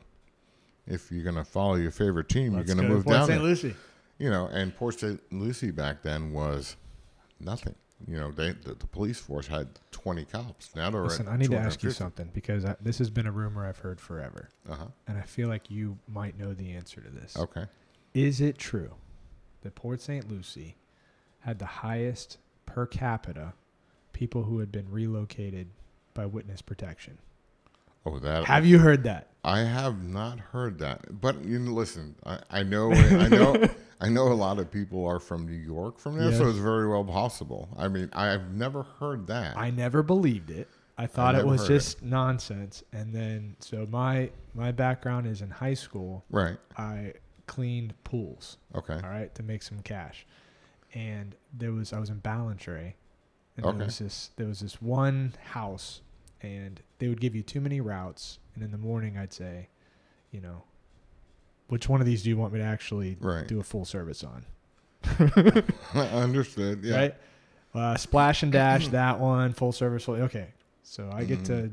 B: if you're going to follow your favorite team, you're going to move down there.
A: Port St. Lucie.
B: And Port St. Lucie back then was nothing. The police force had 20 cops. Now they're
A: Listen,
B: at
A: I need to ask you
B: 250.
A: something because this has been a rumor I've heard forever.
B: Uh-huh.
A: And I feel like you might know the answer to this.
B: Okay.
A: Is it true that Port St. Lucie had the highest per capita people who had been relocated by witness protection?
B: Oh, that.
A: Have you heard that?
B: I have not heard that, but listen. I know a lot of people are from New York from there,
A: Yes.
B: so it's very well possible. I mean, I've never heard that.
A: I never believed it. I thought it
B: never
A: was
B: heard
A: just nonsense. And then, so my background is in high school.
B: Right.
A: I cleaned pools.
B: Okay.
A: All right, to make some cash. And I was in Ballantrae, and
B: Okay.
A: there was this one house, and they would give you too many routes, and in the morning I'd say, which one of these do you want me to actually do a full service on?
B: Understood. Yeah.
A: Right. Splash and dash, that one, full service. Okay. So I get to,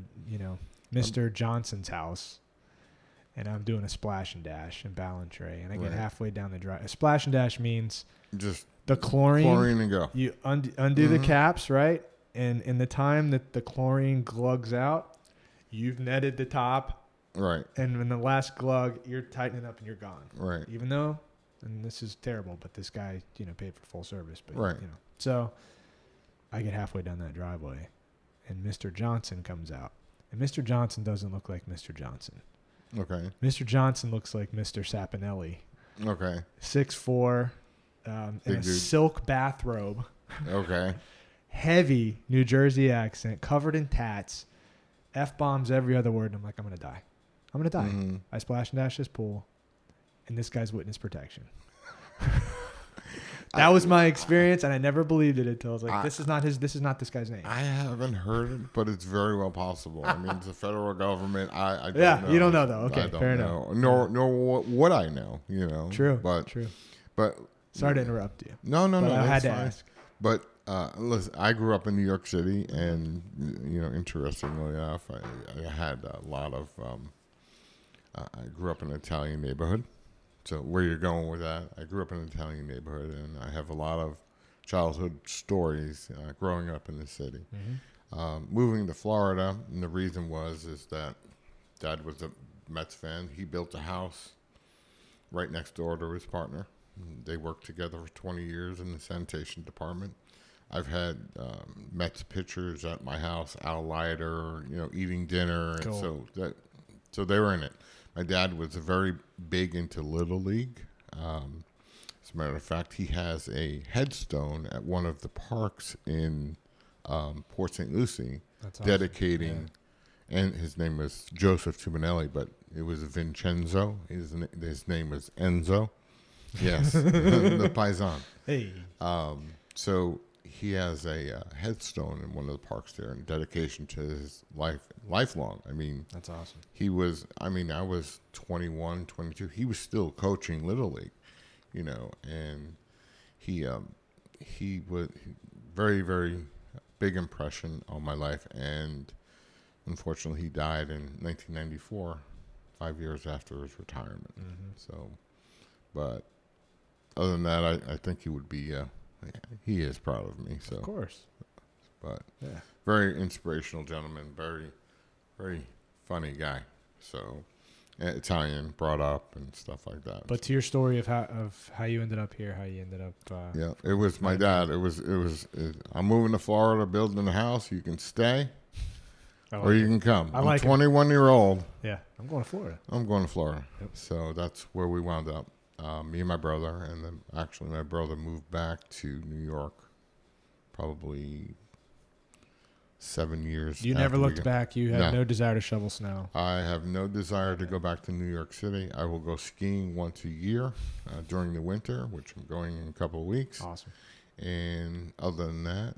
A: Mr. Johnson's house, and I'm doing a splash and dash in Ballantrae, and I get halfway down the drive. A splash and dash means
B: just
A: the chlorine
B: and go.
A: You undo the caps, right? And in the time that the chlorine glugs out, you've netted the top.
B: Right.
A: And in the last glug, you're tightening up and you're gone.
B: Right.
A: Even though, and this is terrible, but this guy, paid for full service. But,
B: right.
A: So I get halfway down that driveway, and Mr. Johnson comes out. And Mr. Johnson doesn't look like Mr. Johnson.
B: Okay.
A: Mr. Johnson looks like Mr. Sapinelli.
B: Okay.
A: 6'4", in a
B: dude.
A: silk bathrobe.
B: Okay.
A: Heavy New Jersey accent, covered in tats, F-bombs every other word, and I'm like, I'm going to die. I'm going to die.
B: Mm-hmm.
A: I splash and dash this pool, and this guy's witness protection. That was my experience, and I never believed it until I was like, this is not this guy's name.
B: I haven't heard it, but it's very well possible. I mean, it's the federal government. I don't know.
A: You don't know, though. Okay,
B: I don't
A: fair
B: know.
A: enough.
B: Nor what I know,
A: True.
B: But
A: Sorry to interrupt you.
B: No,
A: but I had to
B: fine.
A: ask.
B: But listen, I grew up in New York City, and interestingly enough, I had a lot of. I grew up in an Italian neighborhood. So where you're going with that? I grew up in an Italian neighborhood, and I have a lot of childhood stories growing up in the city. Mm-hmm. Moving to Florida, and the reason is that Dad was a Mets fan. He built a house right next door to his partner. They worked together for 20 years in the sanitation department. I've had Mets pitchers at my house, Al Leiter, eating dinner,
A: cool.
B: And so they were in it. My dad was very big into Little League. As a matter of fact, he has a headstone at one of the parks in Port St. Lucie, dedicating, and his name was Joseph Tumminelli, but it was Vincenzo. His name was Enzo. Yes, the Paisan.
A: Hey.
B: So he has a headstone in one of the parks there in dedication to his lifelong. I mean,
A: that's awesome.
B: He was, I was 21, 22. He was still coaching Little League, and he was very, very big impression on my life. And unfortunately, he died in 1994, 5 years after his retirement. Mm-hmm. So, but other than that, I think he would be, he is proud of me. So,
A: of course.
B: But very inspirational gentleman, very, very funny guy. So, Italian, brought up and stuff like that.
A: But to your story of how you ended up here, how you ended up.
B: It was my dad. It was. I'm moving to Florida, building a house. You can stay, or you can come. I'm 21-year-old.
A: Yeah, I'm going to Florida.
B: Yep. So that's where we wound up. Me and my brother, and then actually my brother moved back to New York probably 7 years.
A: You never looked back. You had no desire to shovel snow.
B: I have no desire to go back to New York City. I will go skiing once a year during the winter, which I'm going in a couple of weeks.
A: Awesome.
B: And other than that,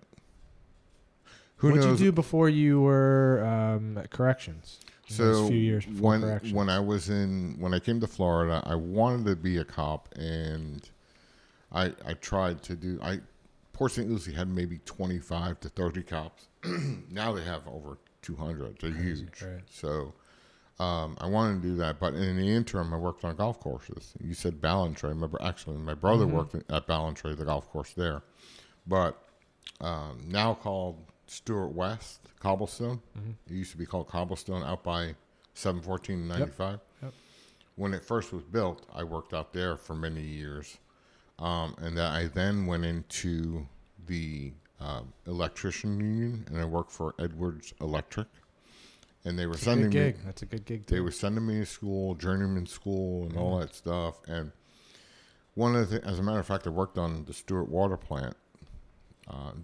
A: what did you do before you were at corrections?
B: So
A: a few years before corrections.
B: when I came to Florida, I wanted to be a cop, and I tried to do. Port St. Lucie had maybe 25 to 30 cops. Now they have over 200. They're huge. Right. So I wanted to do that, but in the interim, I worked on golf courses. You said Ballantrae. Actually, my brother worked at Ballantrae, the golf course there, but now called Stewart West Cobblestone. It used to be called Cobblestone, out by 714 and 95. Yep. When it first was built, I worked out there for many years, and I then went into the electrician union, and I worked for Edwards Electric. And they were sending me.
A: That's a good gig.
B: They were sending me to school, journeyman school, and all that stuff. And one of the, as a matter of fact, I worked on the Stewart Water Plant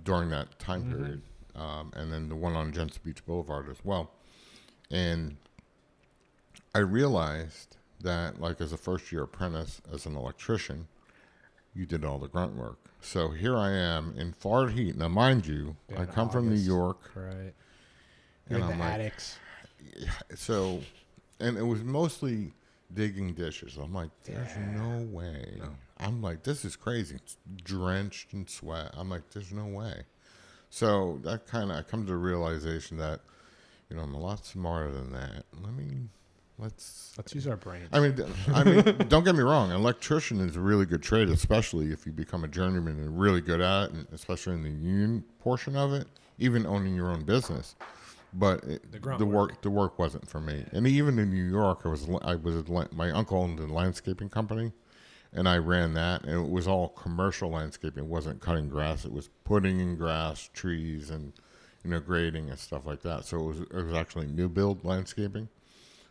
B: during that time period, and then the one on Jensen Beach Boulevard as well. And I realized that, like, as a first-year apprentice, as an electrician, you did all the grunt work. So here I am in Florida heat. Now, mind you,
A: Yeah,
B: I
A: in
B: come from New
A: August.
B: York.
A: Right. You're
B: And
A: in
B: I'm
A: the
B: like,
A: attics.
B: so, and it was mostly digging dishes. I'm like, there's
A: Yeah.
B: no way.
A: No.
B: I'm like, this is crazy. It's drenched in sweat. I'm like, there's no way. So that kind of, I come to the realization that, I'm a lot smarter than that. Let's
A: use our brains.
B: I mean, don't get me wrong. An electrician is a really good trade, especially if you become a journeyman and really good at it, and especially in the union portion of it, even owning your own business. But the work wasn't for me. And even in New York, my uncle owned a landscaping company, and I ran that, and it was all commercial landscaping. It wasn't cutting grass; it was putting in grass, trees, and grading and stuff like that. So it was actually new build landscaping.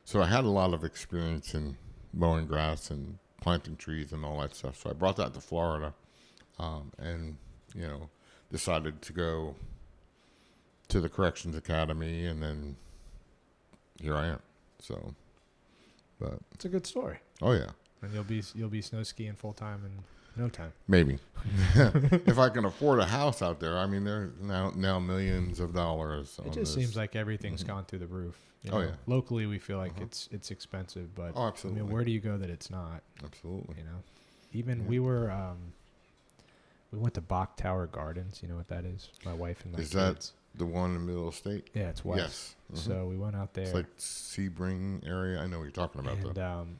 B: So I had a lot of experience in mowing grass and planting trees and all that stuff. So I brought that to Florida, and decided to go to the Corrections Academy, and then here I am. So, but
A: it's a good story.
B: Oh yeah,
A: and you'll be snow skiing full time in no time.
B: Maybe if I can afford a house out there. I mean, there's now millions of dollars.
A: It just seems like everything's gone through the roof.
B: Oh yeah.
A: Locally, we feel like it's expensive, but
B: absolutely.
A: I mean, where do you go that it's not?
B: Absolutely.
A: Even we went to Bach Tower Gardens. You know what that is? My wife and my kids. Is that
B: the one in the middle of the state?
A: Yeah, it's west.
B: Yes.
A: Mm-hmm. So we went out there.
B: It's like Sebring area. I know what you're talking about.
A: And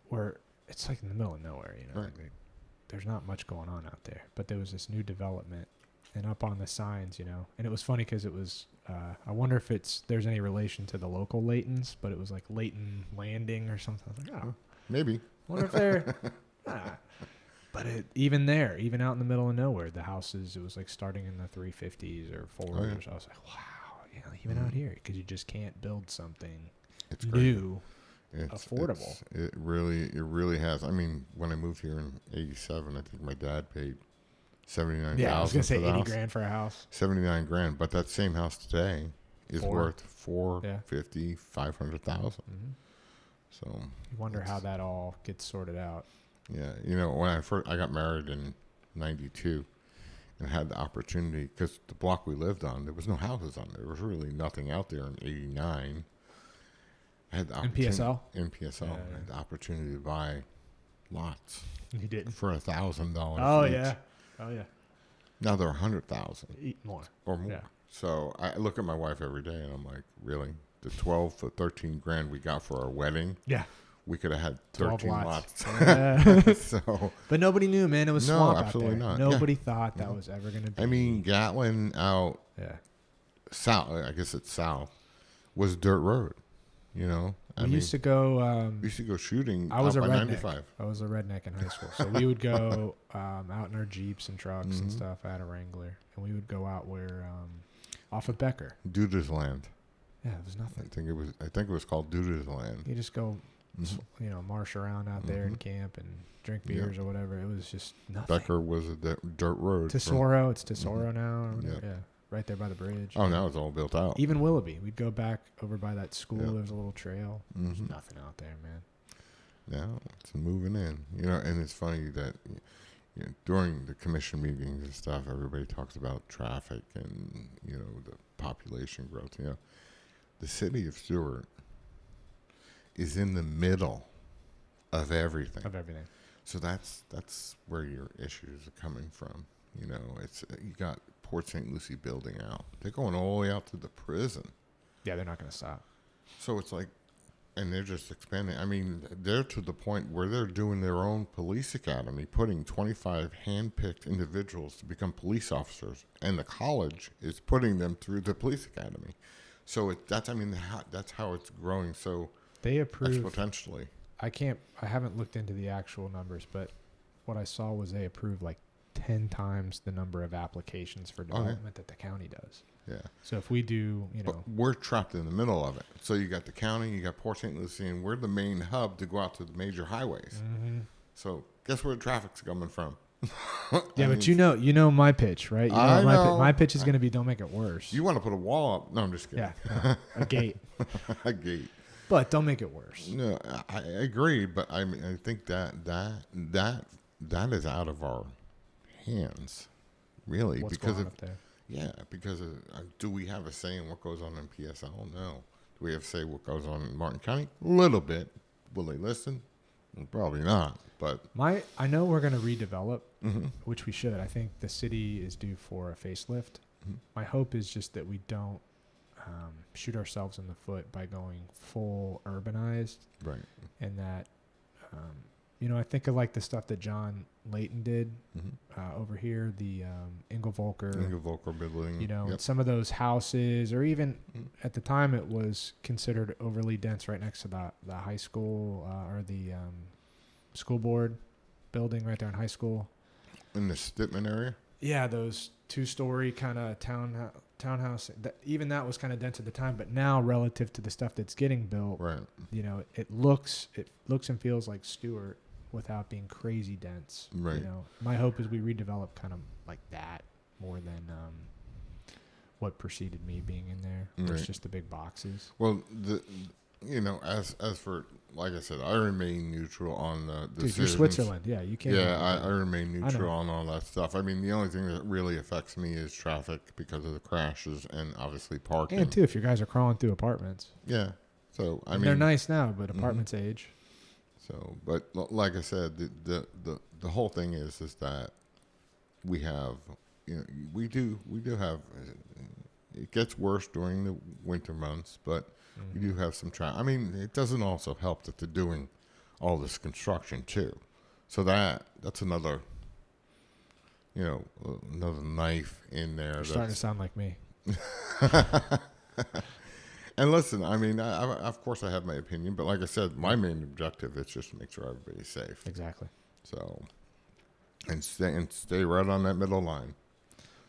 A: where it's like in the middle of nowhere.
B: Right.
A: Like there's not much going on out there. But there was this new development, and up on the signs, and it was funny because it was. I wonder if there's any relation to the local Laytons, but it was like Layton Landing or something. I was like, oh,
B: maybe.
A: I wonder if they're. But even out in the middle of nowhere, the houses, it was like starting in the 350s or 4s.
B: Oh, yeah.
A: I was like, wow, even out here, because you just can't build something
B: it's
A: new, affordable.
B: It really has. I mean, when I moved here in '87, I think my dad paid $79,000.
A: Yeah, I was gonna say $80,000 for a house.
B: $79,000, but that same house today is worth $450,000, $500,000.
A: Mm-hmm.
B: So
A: you wonder how that all gets sorted out.
B: Yeah, when I got married in '92, and had the opportunity, because the block we lived on, there was no houses on there. There was really nothing out there in '89. I had the
A: PSL.
B: I had the opportunity to buy lots.
A: You didn't
B: for $1,000.
A: Oh
B: each.
A: yeah. Oh yeah.
B: Now they're $100,000
A: more
B: or more.
A: Yeah.
B: So I look at my wife every day, and I'm like, really? The 12 or 13 grand we got for our wedding?
A: Yeah.
B: We could have had 13 lots.
A: So, but nobody knew, man. It was swamp
B: absolutely
A: out there.
B: not.
A: Nobody thought that was ever going to be.
B: I mean, Gatlin out south, I guess it's south, was dirt road. We
A: used to go.
B: We used to go shooting.
A: I was a redneck.
B: 95.
A: I was a redneck in high school, so we would go out in our Jeeps and trucks and stuff. I had a Wrangler, and we would go out where off of Becker.
B: Duda's Land.
A: Yeah, it was nothing.
B: I think it was called Duda's Land.
A: You just go, march around out there and camp and drink beers or whatever. It was just nothing.
B: Becker was a dirt road.
A: Tesoro, it's Tesoro now. Or whatever. Yeah, right there by the bridge.
B: Oh, now it's all built out.
A: Even Willoughby, we'd go back over by that school. There was a little trail. There's nothing out there, man.
B: Yeah, it's moving in. And it's funny that during the commission meetings and stuff, everybody talks about traffic and the population growth. The city of Stewart is in the middle of everything. So that's where your issues are coming from. It's you got Port St. Lucie building out. They're going all the way out to the prison.
A: Yeah, they're not going to stop.
B: So it's like, and they're just expanding. I mean, they're to the point where they're doing their own police academy, putting 25 hand-picked individuals to become police officers, and the college is putting them through the police academy. So that's how it's growing. So
A: they approve
B: exponentially.
A: I haven't looked into the actual numbers, but what I saw was they approve like 10 times the number of applications for development that the county does.
B: Yeah.
A: So if we do,
B: But we're trapped in the middle of it. So you got the county, you got Port St. Lucie, and we're the main hub to go out to the major highways.
A: Mm-hmm.
B: So guess where the traffic's coming from?
A: Yeah, but you know my pitch, right? My pitch is going to be don't make it worse.
B: You want to put a wall up? No, I'm just kidding.
A: Yeah, a gate.
B: A gate.
A: But don't make it worse.
B: No, I agree, but I mean, I think that is out of our hands, really,
A: What's
B: because
A: going on
B: of
A: up there?
B: yeah, because do we have a say in what goes on in PSL? No. Do we have a say what goes on in Martin County? A little bit. Will they listen? Probably not. But
A: I know we're going to redevelop,
B: mm-hmm.
A: which we should. I think the city is due for a facelift.
B: Mm-hmm.
A: My hope is just that we don't shoot ourselves in the foot by going full urbanized,
B: right,
A: and that I think of like the stuff that John Layton did over here, the Engelvolker
B: building.
A: And some of those houses, or even at the time it was considered overly dense right next to the high school or the school board building right there in high school.
B: In the Stitman area?
A: Yeah, those 2-story kind of townhouse. Even that was kind of dense at the time, but now relative to the stuff that's getting built,
B: right?
A: It looks and feels like Stewart without being crazy dense.
B: Right.
A: My hope is we redevelop kind of like that more than what preceded me being in there.
B: Right.
A: It's just the big boxes.
B: Well, as for, like I said, I remain neutral on the
A: Dude,
B: decisions.
A: you're Switzerland. Yeah, you can't.
B: Yeah, I remain neutral on all that stuff. I mean, the only thing that really affects me is traffic because of the crashes and obviously parking.
A: And too, if you guys are crawling through apartments.
B: Yeah. So I mean,
A: they're nice now, but apartments age.
B: So, but like I said, the whole thing is that we have, we do have. It gets worse during the winter months, but we do have some traffic. I mean, it doesn't also help that they're doing all this construction too. So that's another, another knife in there.
A: You're starting to sound like me.
B: And listen, I mean, I of course I have my opinion, but like I said, my main objective is just to make sure everybody's safe.
A: Exactly.
B: So, and stay right on that middle line.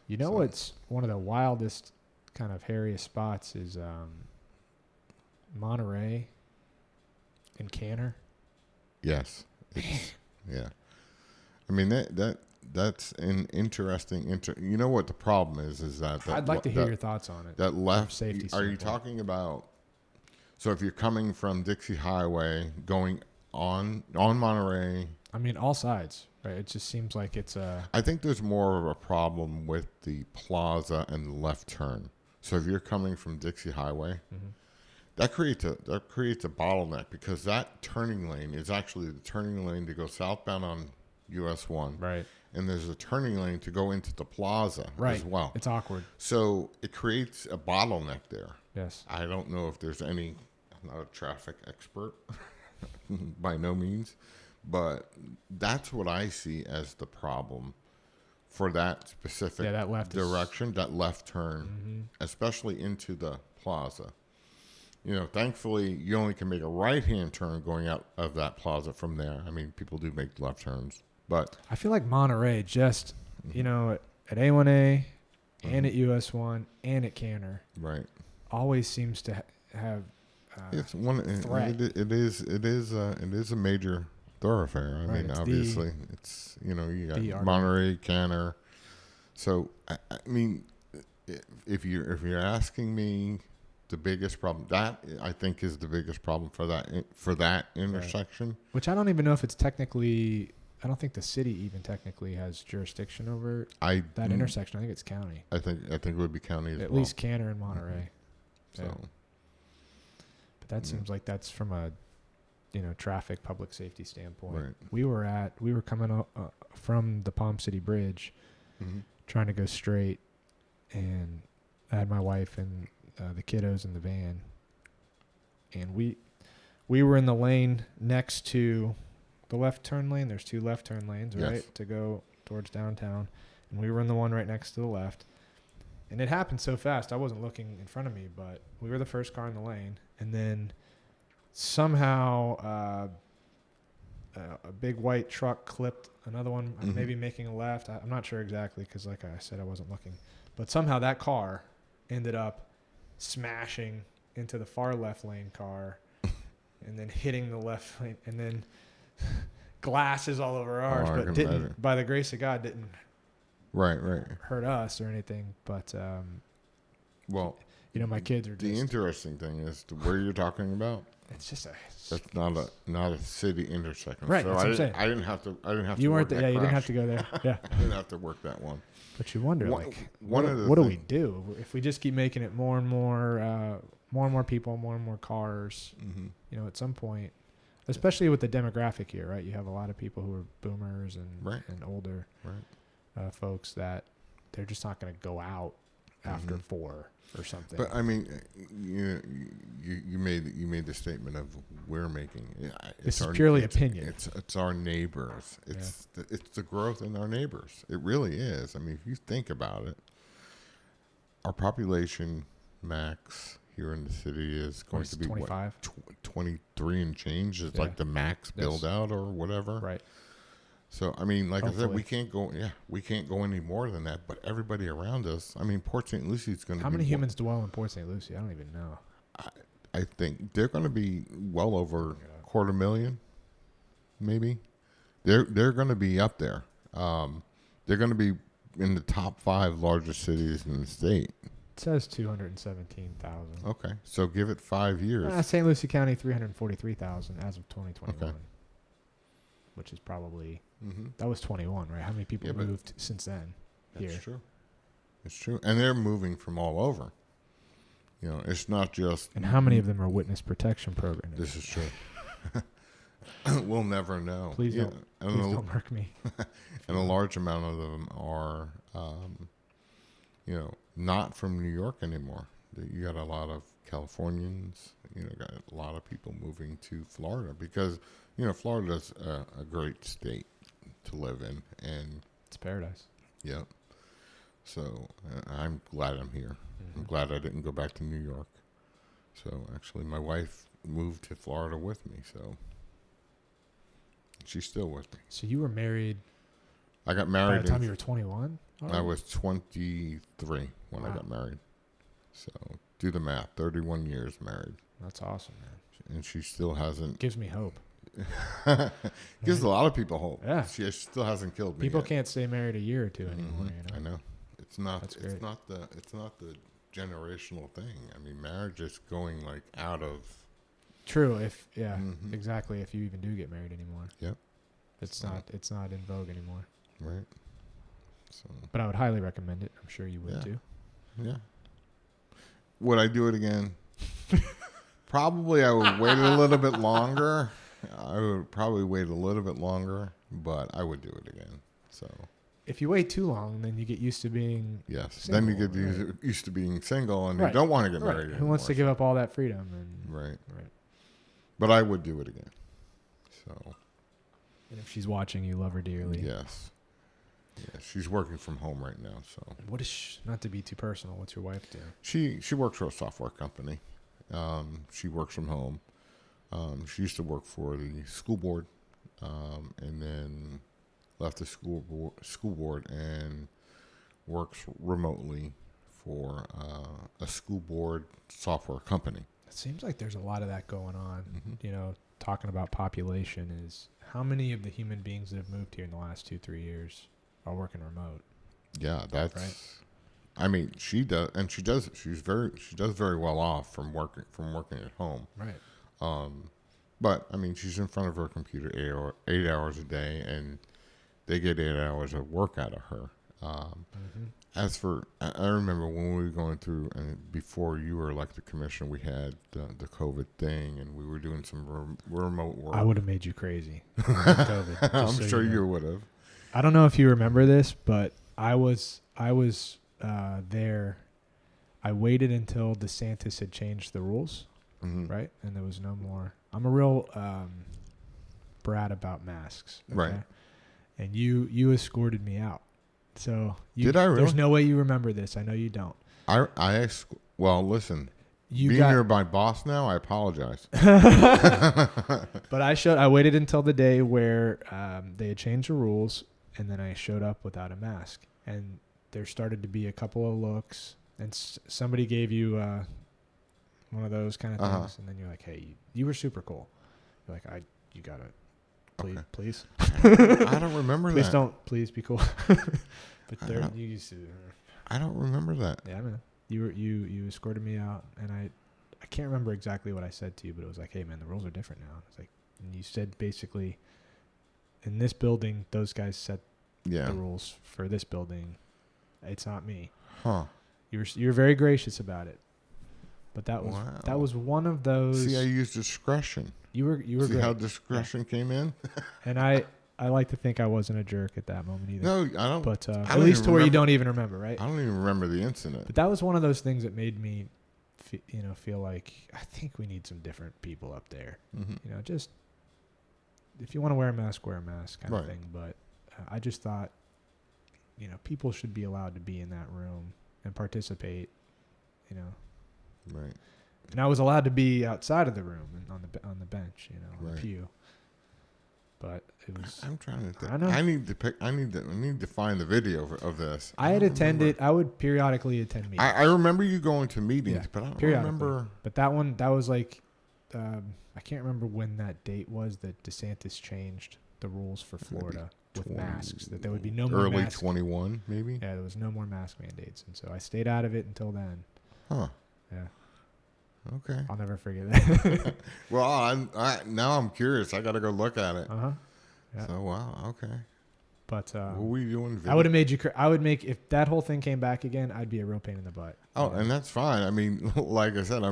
A: What's one of the wildest, kind of hairiest spots is Monterey and Canner.
B: Yes. Yeah. I mean that's an interesting. You know what the problem is that
A: I'd like to hear your thoughts on it.
B: That left
A: safety.
B: Are you talking about? So if you're coming from Dixie Highway going on Monterey.
A: I mean, all sides, right? It just seems like it's
B: I think there's more of a problem with the plaza and the left turn. So if you're coming from Dixie Highway, that creates a bottleneck because that turning lane is actually the turning lane to go southbound on US 1.
A: Right.
B: And there's a turning lane to go into the plaza as well.
A: It's awkward.
B: So it creates a bottleneck there.
A: Yes.
B: I don't know if there's any. I'm not a traffic expert by no means, but that's what I see as the problem for that specific
A: that left
B: direction, that left turn, especially into the plaza. Thankfully, you only can make a right-hand turn going out of that plaza from there. I mean, people do make left turns, but
A: I feel like Monterey just, at A1A and at US 1 and at Canner,
B: right,
A: always seems to have
B: it's one.
A: threat.
B: It is a major thoroughfare. I mean, obviously, it's you got Monterey, Canner. So I mean, if you're asking me, the biggest problem that I think is the biggest problem for that intersection.
A: Right. Which I don't even know if it's technically. I don't think the city even technically has jurisdiction over that intersection. I think it's county.
B: I think it would be county as well.
A: At least Canner and Monterey.
B: So,
A: but that seems like that's from a traffic public safety standpoint.
B: Right.
A: We were coming from the Palm City Bridge, trying to go straight, and I had my wife and the kiddos in the van, and we were in the lane next to the left turn lane. There's 2 left turn lanes, right,
B: yes,
A: to go towards downtown, and we were in the one right next to the left. And it happened so fast, I wasn't looking in front of me, but we were the first car in the lane, and then somehow a big white truck clipped another one, maybe making a left. I'm not sure exactly because, like I said, I wasn't looking. But somehow that car ended up smashing into the far left lane car and then hitting the left lane, and then glasses all over ours, but didn't, by the grace of God, didn't hurt us or anything. But
B: well,
A: my kids are
B: the interesting thing is where you're talking about
A: It's just
B: That's not a city intersection.
A: Right,
B: So
A: that's what I'm saying.
B: I didn't have to.
A: You
B: work
A: weren't.
B: that
A: Yeah, you didn't
B: crash.
A: have to go there. Yeah.
B: I didn't have to work that one.
A: But you wonder,
B: One-
A: like,
B: one of the
A: what do we
B: thing-
A: do if we just keep making it more and more people, more and more cars?
B: Mm-hmm.
A: You know, at some point, especially with the demographic here, right? You have a lot of people who are boomers and
B: Right.
A: and older
B: Right.
A: folks that they're just not going to go out after
B: Mhm.
A: 4 or something.
B: But I mean, you made the statement of we're making.
A: This is purely opinion.
B: It's our neighbors. It's the growth in our neighbors. It really is. I mean, if you think about it, our population max here in the city is going to be
A: 25,
B: 23 and change. It's
A: Yeah.
B: like the max build out or whatever.
A: right?
B: So I mean, like I said,
A: Hopefully.
B: we can't go any more than that. But everybody around us, I mean, Port St. Lucie is going to.
A: How many humans dwell in Port St. Lucie? I don't even know.
B: I think they're going to be well over 250,000, maybe. They're going to be up there. They're going to be in the top 5 largest cities in the state.
A: It says 217,000.
B: Okay, so give it 5 years.
A: St. Lucie County 343,000 as of 2021,
B: Okay.
A: which is probably
B: Mm-hmm.
A: that was 21, right? How many people
B: Yeah, but
A: moved since then?
B: That's
A: Here,
B: true. It's true, and they're moving from all over. You know, it's not just.
A: and how many of them are witness protection programs?
B: This is true. We'll never know.
A: Please
B: Yeah,
A: don't.
B: and
A: Please
B: a-
A: don't mark me.
B: And a large amount of them are, not from New York anymore. You got a lot of Californians. Got a lot of people moving to Florida because Florida's a great state to live in, and
A: It's paradise.
B: yeah. So I'm glad I'm here. I'm glad I didn't go back to New York. So actually, my wife moved to Florida with me. So she's still with me.
A: So you were married
B: I got
A: by
B: married.
A: the time you were 21?
B: I was 23 when I
A: Wow.
B: got married. So do the math. 31 years married,
A: That's awesome, man.
B: and she still hasn't.
A: Gives me hope.
B: Gives a lot of people hope.
A: Yeah.
B: She still hasn't killed me.
A: People
B: yet.
A: can't stay married a year or two anymore.
B: Mhm. I know. It's not.
A: That's
B: It's
A: great.
B: not the. It's not the generational thing. I mean, marriage is going like out of.
A: True.
B: Mhm.
A: Exactly. If you even do get married anymore.
B: Yep.
A: It's
B: So-
A: not. It's not in vogue anymore.
B: Right. So
A: But I would highly recommend it. I'm sure you would
B: Yeah.
A: too.
B: yeah. Would I do it again? Probably. I would wait a little bit longer. I would probably wait a little bit longer, but I would do it again. So
A: If you wait too long, then you get used to being
B: yes, then you
A: Single,
B: get used to being single, and
A: Right.
B: you don't want to get
A: right.
B: married
A: Who
B: anymore.
A: wants to give up all that freedom? And
B: Right.
A: right.
B: But I would do it again. So
A: And if she's watching, you love her dearly.
B: yes. Yeah, she's working from home right now, so
A: What is not to be too personal? What's your wife do?
B: she works for a software company. She works from home. She used to work for the school board, and then left the school board and works remotely for a school board software company.
A: It seems like there's a lot of that going on.
B: Mhm.
A: You know, talking about population is how many of the human beings that have moved here in the last 2-3 years are working remote?
B: Yeah, that's.
A: Right.
B: I mean, she does, and she does. She does very well off from working at home.
A: Right.
B: But I mean, she's in front of her computer 8 hours a day, and they get 8 hours of work out of her. As for, I remember when we were going through, and before you were elected commissioner, we had the COVID thing, and we were doing some remote work.
A: I would have made you crazy. with COVID, just
B: I'm
A: so
B: sure
A: know.
B: you would have.
A: I don't know if you remember this, but I was there. I waited until DeSantis had changed the rules,
B: Mhm.
A: right? And there was no more. I'm a real brat about masks.
B: Right.
A: And you escorted me out. So
B: Did I really?
A: There's no way you remember this. I know you don't.
B: Well, listen.
A: You
B: Being
A: got,
B: your my boss now, I apologize.
A: But I waited until the day where they had changed the rules, and then I showed up without a mask. And there started to be a couple of looks, and somebody gave you one of those kind of things,
B: Uh-huh.
A: and then you're like, "Hey, you were super cool." You're like, you gotta,
B: Okay.
A: please,
B: I don't remember
A: please
B: that.
A: don't, please be cool. But
B: I
A: there,
B: don't-
A: you used to.
B: I don't remember that.
A: Yeah, man. You escorted me out, and I can't remember exactly what I said to you, but it was like, hey man, the rules are different now. It's like, and you said basically, in this building, those guys set the rules for this building. It's not me.
B: Huh.
A: You're very gracious about it, but that was one of those.
B: See, I used discretion.
A: You were
B: See
A: great.
B: how discretion came in?
A: And I like to think I wasn't a jerk at that moment either.
B: No, I don't.
A: But
B: I
A: at
B: don't
A: least
B: even
A: to where you
B: remember-
A: don't even remember, right?
B: I don't even remember the incident.
A: But that was one of those things that made me, feel like I think we need some different people up there.
B: Mm-hmm.
A: Just if you want to wear a mask kind
B: Right.
A: of thing. But I just thought, people should be allowed to be in that room and participate.
B: Right.
A: And I was allowed to be outside of the room and on the bench, on
B: Right.
A: the pew. But it was.
B: I'm trying to think.
A: I know.
B: I need to find the video of this.
A: I had attended. I would periodically attend meetings.
B: I remember you going to meetings, but I don't
A: periodically.
B: remember.
A: But that was like, I can't remember when that date was that DeSantis changed the rules for Florida with masks. That there would be no more
B: early
A: masks.
B: 21, maybe.
A: Yeah, there was no more mask mandates, and so I stayed out of it until then.
B: Huh.
A: Yeah.
B: Okay.
A: I'll never forget that.
B: Well, now I'm curious. I got to go look at it.
A: Yeah.
B: So wow. Okay.
A: But
B: What were you doing?
A: I would have made you. I would make if that whole thing came back again. I'd be a real pain in the butt.
B: Oh, and that's fine. I mean, like I said,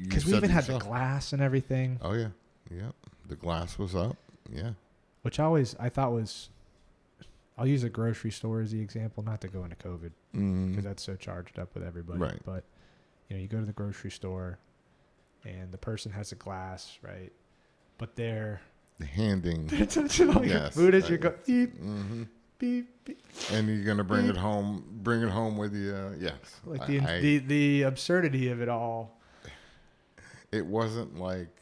A: because we even had the glass and everything.
B: Oh yeah. Yep. The glass was up. Yeah.
A: Which I thought was. I'll use a grocery store as the example, not to go into COVID because that's so charged up with everybody.
B: Right.
A: But you go to the grocery store, and the person has a glass, right? But they're
B: handing.
A: They're touching all your food as you go. Beep, beep, beep.
B: And you're gonna bring it home. Bring it home with you. Yes.
A: Like the absurdity of it all.
B: It wasn't like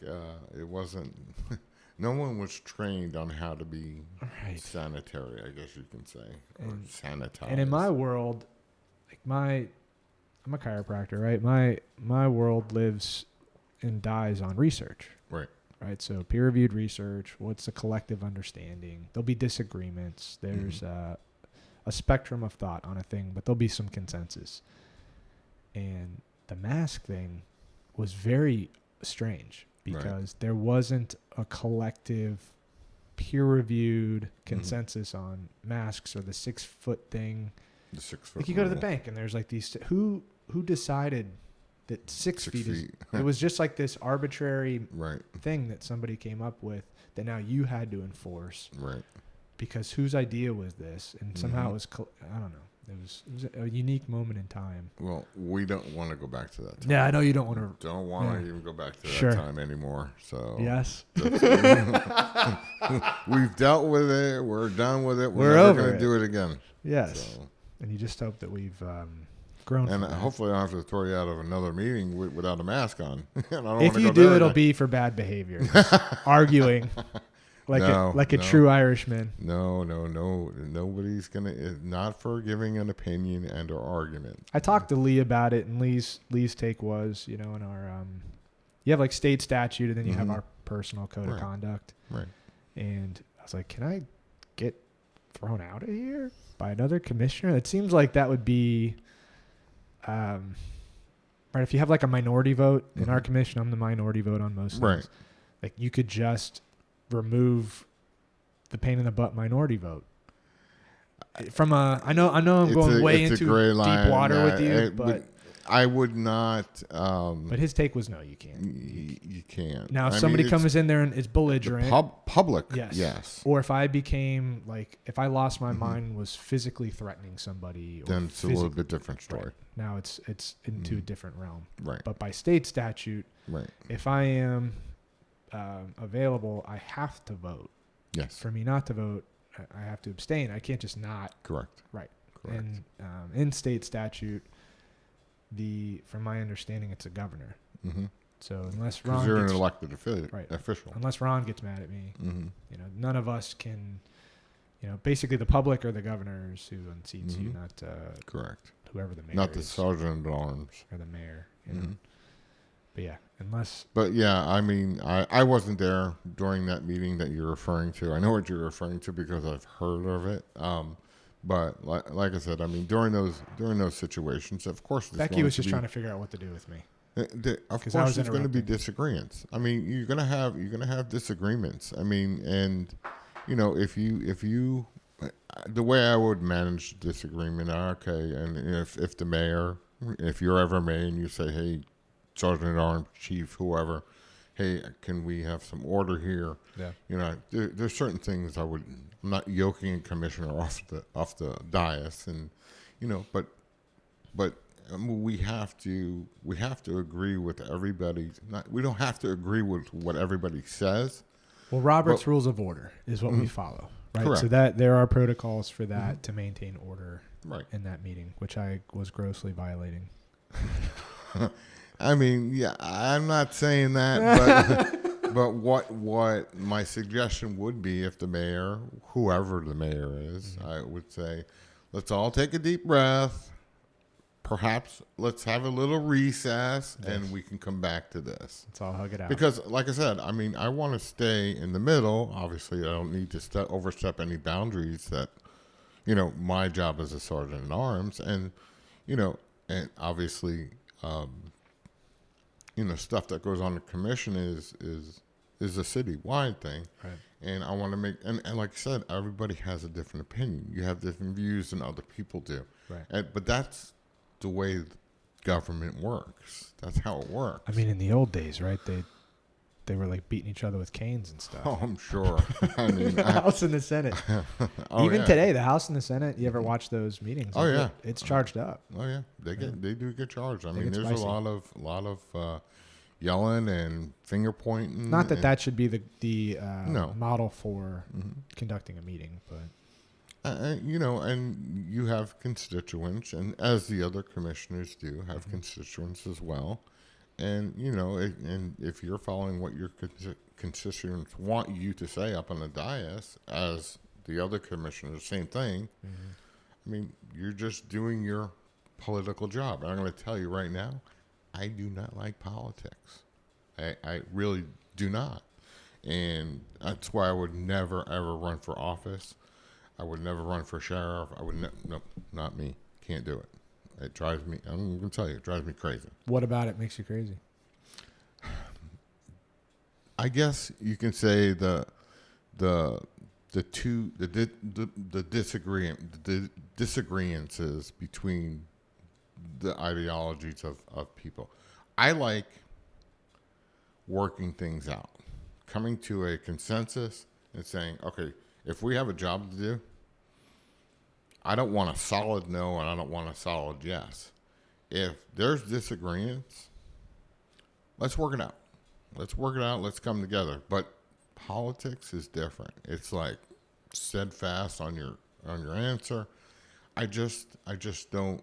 B: it wasn't. No one was trained on how to be sanitary, I guess you can say, or sanitize.
A: And in my world, like I'm a chiropractor, right? My world lives and dies on research.
B: Right.
A: Right. So peer-reviewed research. What's the collective understanding? There'll be disagreements. There's a spectrum of thought on a thing, but there'll be some consensus. And the mask thing was very strange because there wasn't a collective peer-reviewed consensus on masks or the 6 foot thing.
B: The 6 foot.
A: Like you go to the bank and there's like these who decided that 6 feet is it was just like this arbitrary thing that somebody came up with that now you had to enforce.
B: Right.
A: Because whose idea was this? And somehow it was I don't know. It was a unique moment in time.
B: Well, we don't want to go back to that time.
A: Yeah, I know you don't want to.
B: Don't want to even go back to that time anymore. So
A: yes,
B: we've dealt with it. We're done with it.
A: We're
B: never
A: over
B: going to
A: it.
B: do it again.
A: Yes,
B: So.
A: And you just hope that we've grown.
B: And hopefully, I don't have to throw you out of another meeting without a mask on.
A: If you do, it'll be for bad behavior, arguing. Like a true Irishman.
B: No. Nobody's not for giving an opinion and or argument.
A: I talked to Lee about it, and Lee's take was, in our you have like state statute, and then you have our personal code of conduct.
B: Right.
A: And I was like, can I get thrown out of here by another commissioner? It seems like that would be, right. If you have like a minority vote in our commission, I'm the minority vote on most things.
B: Right.
A: Like you could just remove the pain in the butt minority vote. From I know I'm going way into deep water with you, but
B: I would not.
A: But his take was no, you can't.
B: You can't.
A: Now, if somebody comes in there and is belligerent,
B: public,
A: yes. Or if I became if I lost my mind, was physically threatening somebody,
B: then it's a little bit different story.
A: Right. Now it's into a different realm.
B: Right.
A: But by state statute, if I am available, I have to vote.
B: Yes.
A: For me not to vote, I have to abstain. I can't just not.
B: Correct.
A: Right. And in state statute, from my understanding, it's a governor.
B: Mm-hmm.
A: So unless Ron,
B: you're an elected official.
A: Unless Ron gets mad at me, none of us can. Basically the public are the governors who unseats you, not
B: correct.
A: Whoever the mayor
B: not the
A: is,
B: sergeant at arms
A: or the mayor. But yeah,
B: But yeah, I mean, I wasn't there during that meeting that you're referring to. I know what you're referring to because I've heard of it. But like I said, I mean, during those situations, of course,
A: Becky was just trying to figure out what to do with me.
B: Of
A: 'Cause I
B: course,
A: was
B: there's going to be
A: interrupting.
B: disagreements. I mean, you're gonna have disagreements. I mean, and if you the way I would manage disagreement, okay, and if the mayor, if you're ever mayor and you say, hey, Sergeant at Arms, Chief, whoever, hey, can we have some order here?
A: Yeah.
B: There's certain things I'm not yoking a commissioner off the dais, and but we have to agree with everybody. We don't have to agree with what everybody says.
A: Well, Robert's
B: Well,
A: Rules of Order is what we follow, right?
B: Correct.
A: So that there are protocols for that to maintain order
B: Right.
A: in that meeting, which I was grossly violating.
B: I mean, yeah, I'm not saying that, but what my suggestion would be, if the mayor, whoever the mayor is, I would say, let's all take a deep breath. Perhaps let's have a little recess, and we can come back to this.
A: Let's all hug it out.
B: Because, like I said, I mean, I want to stay in the middle. Obviously, I don't need to overstep any boundaries that, my job as a sergeant at arms, and, and obviously, stuff that goes on the commission is a citywide thing.
A: Right.
B: And I want to make, and like I said, everybody has a different opinion. You have different views than other people do.
A: Right.
B: But that's the way government works. That's how it works.
A: I mean, in the old days, right? They were like beating each other with canes and stuff.
B: Oh, I'm sure. I mean,
A: The House and the Senate. Even today, the House and the Senate. You ever watch those meetings?
B: Oh, yeah.
A: It's charged up.
B: Oh yeah, they do get charged. I
A: They
B: mean,
A: get
B: there's
A: spicy.
B: a lot of yelling and finger pointing.
A: Not that
B: and,
A: that should be the
B: No.
A: model for conducting a meeting, but
B: and you have constituents, and as the other commissioners do, have constituents as well. And and if you're following what your constituents want you to say up on the dais, as the other commissioners, same thing. I mean, you're just doing your political job. And I'm going to tell you right now, I do not like politics. I really do not. And that's why I would never, ever run for office. I would never run for sheriff. No, not me. Can't do it. It drives me, I'm going to tell you, it drives me crazy.
A: what about it makes you crazy?
B: I guess you can say the disagreements between the ideologies of people. I like working things out, coming to a consensus and saying, okay, if we have a job to do, I don't want a solid no and I don't want a solid yes. If there's disagreements, let's work it out. Let's come together. But politics is different. It's like steadfast on your answer. I just don't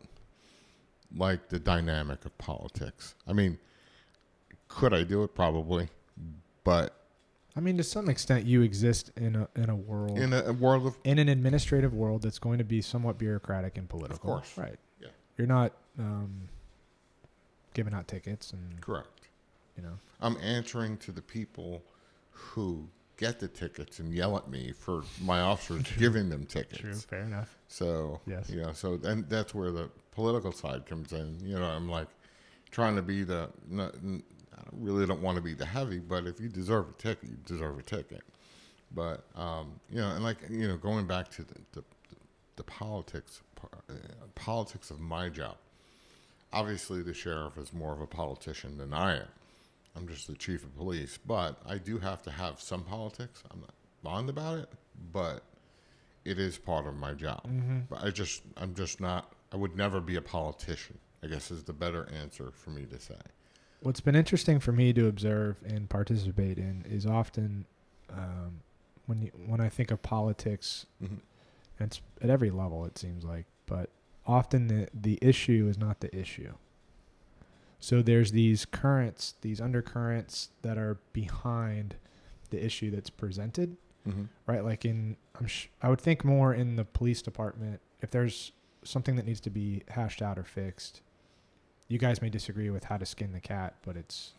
B: like the dynamic of politics. I mean, could I do it? Probably, but
A: I mean, to some extent, you exist in a world
B: in a world of,
A: in an administrative world that's going to be somewhat bureaucratic and political.
B: of course,
A: Right.
B: yeah,
A: You're not giving out tickets and
B: correct.
A: you know.
B: I'm answering to the people who get the tickets and yell at me for my officers giving them tickets.
A: True. Fair enough.
B: So,
A: Yes.
B: so and that's where the political side comes in. I'm like trying to be I really don't want to be the heavy, but if you deserve a ticket, you deserve a ticket. But, and like, going back to the politics of my job, obviously the sheriff is more of a politician than I am. I'm just the chief of police, but I do have to have some politics. I'm not fond about it, but it is part of my job.
A: Mm-hmm.
B: But I'm just not, I would never be a politician, I guess is the better answer for me to say.
A: What's been interesting for me to observe and participate in is often when I think of politics,
B: Mm-hmm.
A: and it's at every level it seems like, but often the issue is not the issue. So there's these currents, these undercurrents that are behind the issue that's presented,
B: Mm-hmm.
A: right? Like I would think more in the police department, if there's something that needs to be hashed out or fixed, you guys may disagree with how to skin the cat, but it's,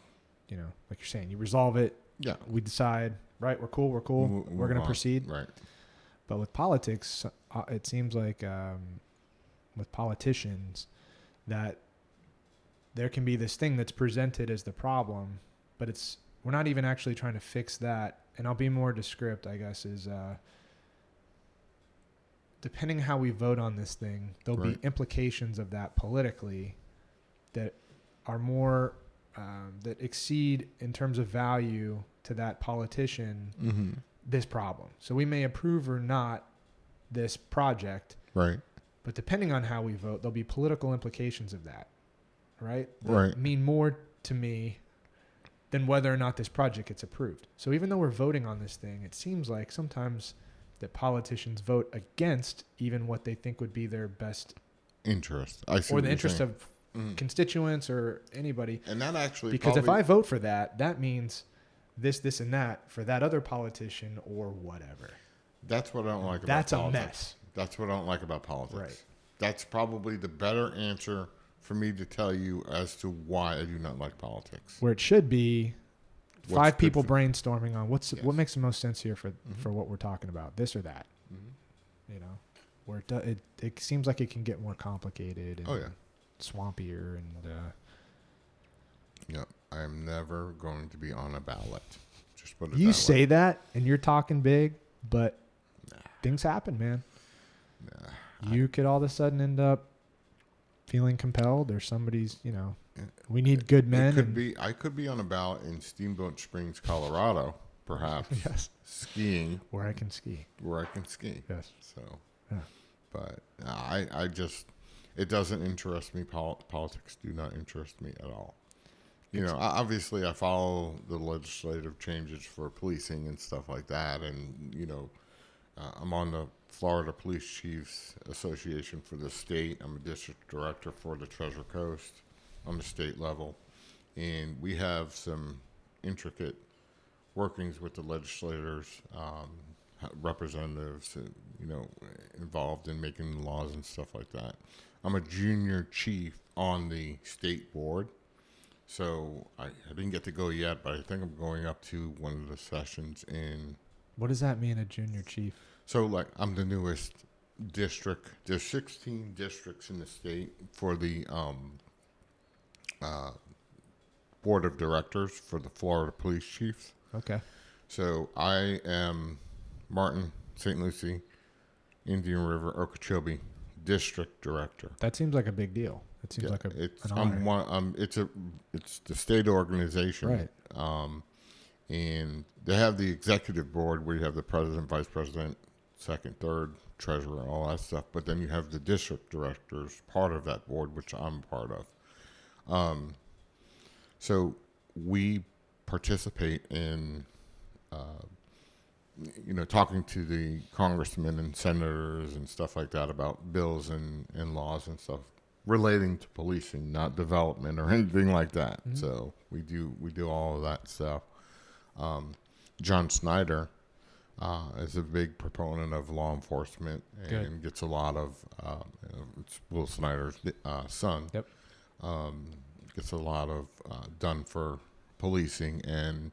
A: like you're saying, you resolve it.
B: Yeah.
A: We decide, right? We're cool. We're going to proceed.
B: Right.
A: But with politics, it seems like with politicians that there can be this thing that's presented as the problem, but we're not even actually trying to fix that. And I'll be more descriptive, I guess, is depending how we vote on this thing, there'll be implications of that politically that are more that exceed in terms of value to that politician this problem. So we may approve or not this project,
B: right?
A: But depending on how we vote, there'll be political implications of that, right?
B: Right.
A: Mean more to me than whether or not this project gets approved. So even though we're voting on this thing, it seems like sometimes that politicians vote against even what they think would be their best
B: interest. I see.
A: Or the interest of constituents or anybody.
B: And that actually,
A: because if I vote for that, that means this, and that for that other politician or whatever.
B: That's what I don't like about
A: That's
B: politics.
A: a mess.
B: That's what I don't like about politics.
A: Right.
B: That's probably the better answer for me to tell you as to why I do not like politics.
A: Where it should be
B: What's
A: five
B: good
A: people
B: for-
A: brainstorming on what
B: Yes.
A: makes the most sense here for what we're talking about, this or that. You know, where it seems like it can get more complicated and
B: Oh, yeah.
A: swampier and
B: Yeah, I am never going to be on a ballot. Just put it
A: you
B: that
A: say
B: way.
A: that and you're talking big, but things happen, man. You could all of a sudden end up feeling compelled, or somebody's, we need good men.
B: It could be. I could be on a ballot in Steamboat Springs, Colorado, perhaps.
A: Yes.
B: Skiing.
A: Where I can ski.
B: Yes. So,
A: yeah.
B: But I just, it doesn't interest me. Politics do not interest me at all. Obviously I follow the legislative changes for policing and stuff like that. And, I'm on the Florida Police Chiefs Association for the state. I'm a district director for the Treasure Coast on the state level. And we have some intricate workings with the legislators, representatives, involved in making laws and stuff like that. I'm a junior chief on the state board. So I didn't get to go yet, but I think I'm going up to one of the sessions in.
A: What does that mean, a junior chief?
B: So, I'm the newest district. There's 16 districts in the state for the board of directors for the Florida Police Chiefs.
A: Okay.
B: So I am Martin, St. Lucie, Indian River, Okeechobee district director.
A: That seems like a big deal. It seems like an honor.
B: It's the state organization,
A: right?
B: And they have the executive board where you have the president, vice president, second, third, treasurer, all that stuff. But then you have the district directors, part of that board, which I'm part of. So we participate in, talking to the congressmen and senators and stuff like that about bills and laws and stuff relating to policing, not development or anything like that. So we do all of that stuff. John Snyder is a big proponent of law enforcement and gets a lot of it's Will Snyder's son.
A: Yep.
B: Gets a lot of done for policing and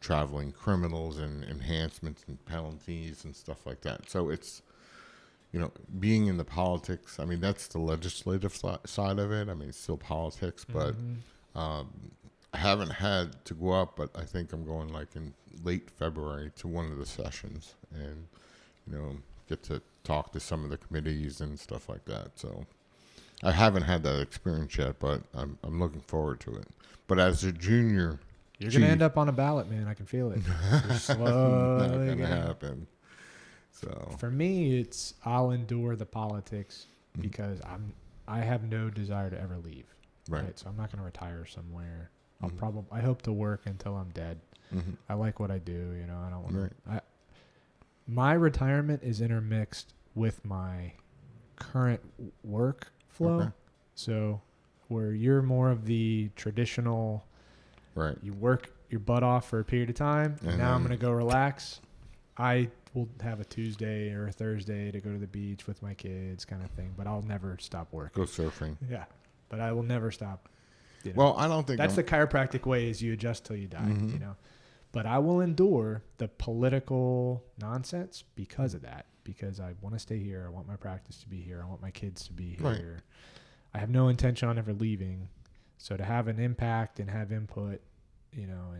B: traveling criminals and enhancements and penalties and stuff like that. So it's being in the politics. I mean, that's the legislative side of it. I mean, it's still politics, but I haven't had to go up, but I think I'm going in late February to one of the sessions and, get to talk to some of the committees and stuff like that. So I haven't had that experience yet, but I'm looking forward to it. But as a junior,
A: you're going to end up on a ballot, man. I can feel it. You're slowly
B: not going to happen. So
A: for me, I'll endure the politics because I have no desire to ever leave. Right. So I'm not going to retire somewhere. I hope to work until I'm dead. I like what I do. I don't want to. My retirement is intermixed with my current work flow.
B: Okay.
A: So where you're more of the traditional,
B: right?
A: You work your butt off for a period of time. And now I'm going to go relax. I will have a Tuesday or a Thursday to go to the beach with my kids, kind of thing. But I'll never stop working.
B: Go surfing.
A: Yeah, but I will never stop.
B: Well, I don't think
A: that's the chiropractic way: is you adjust till you die. But I will endure the political nonsense because of that. Because I want to stay here. I want my practice to be here. I want my kids to be here.
B: Right.
A: I have no intention on ever leaving. So to have an impact and have input, you know,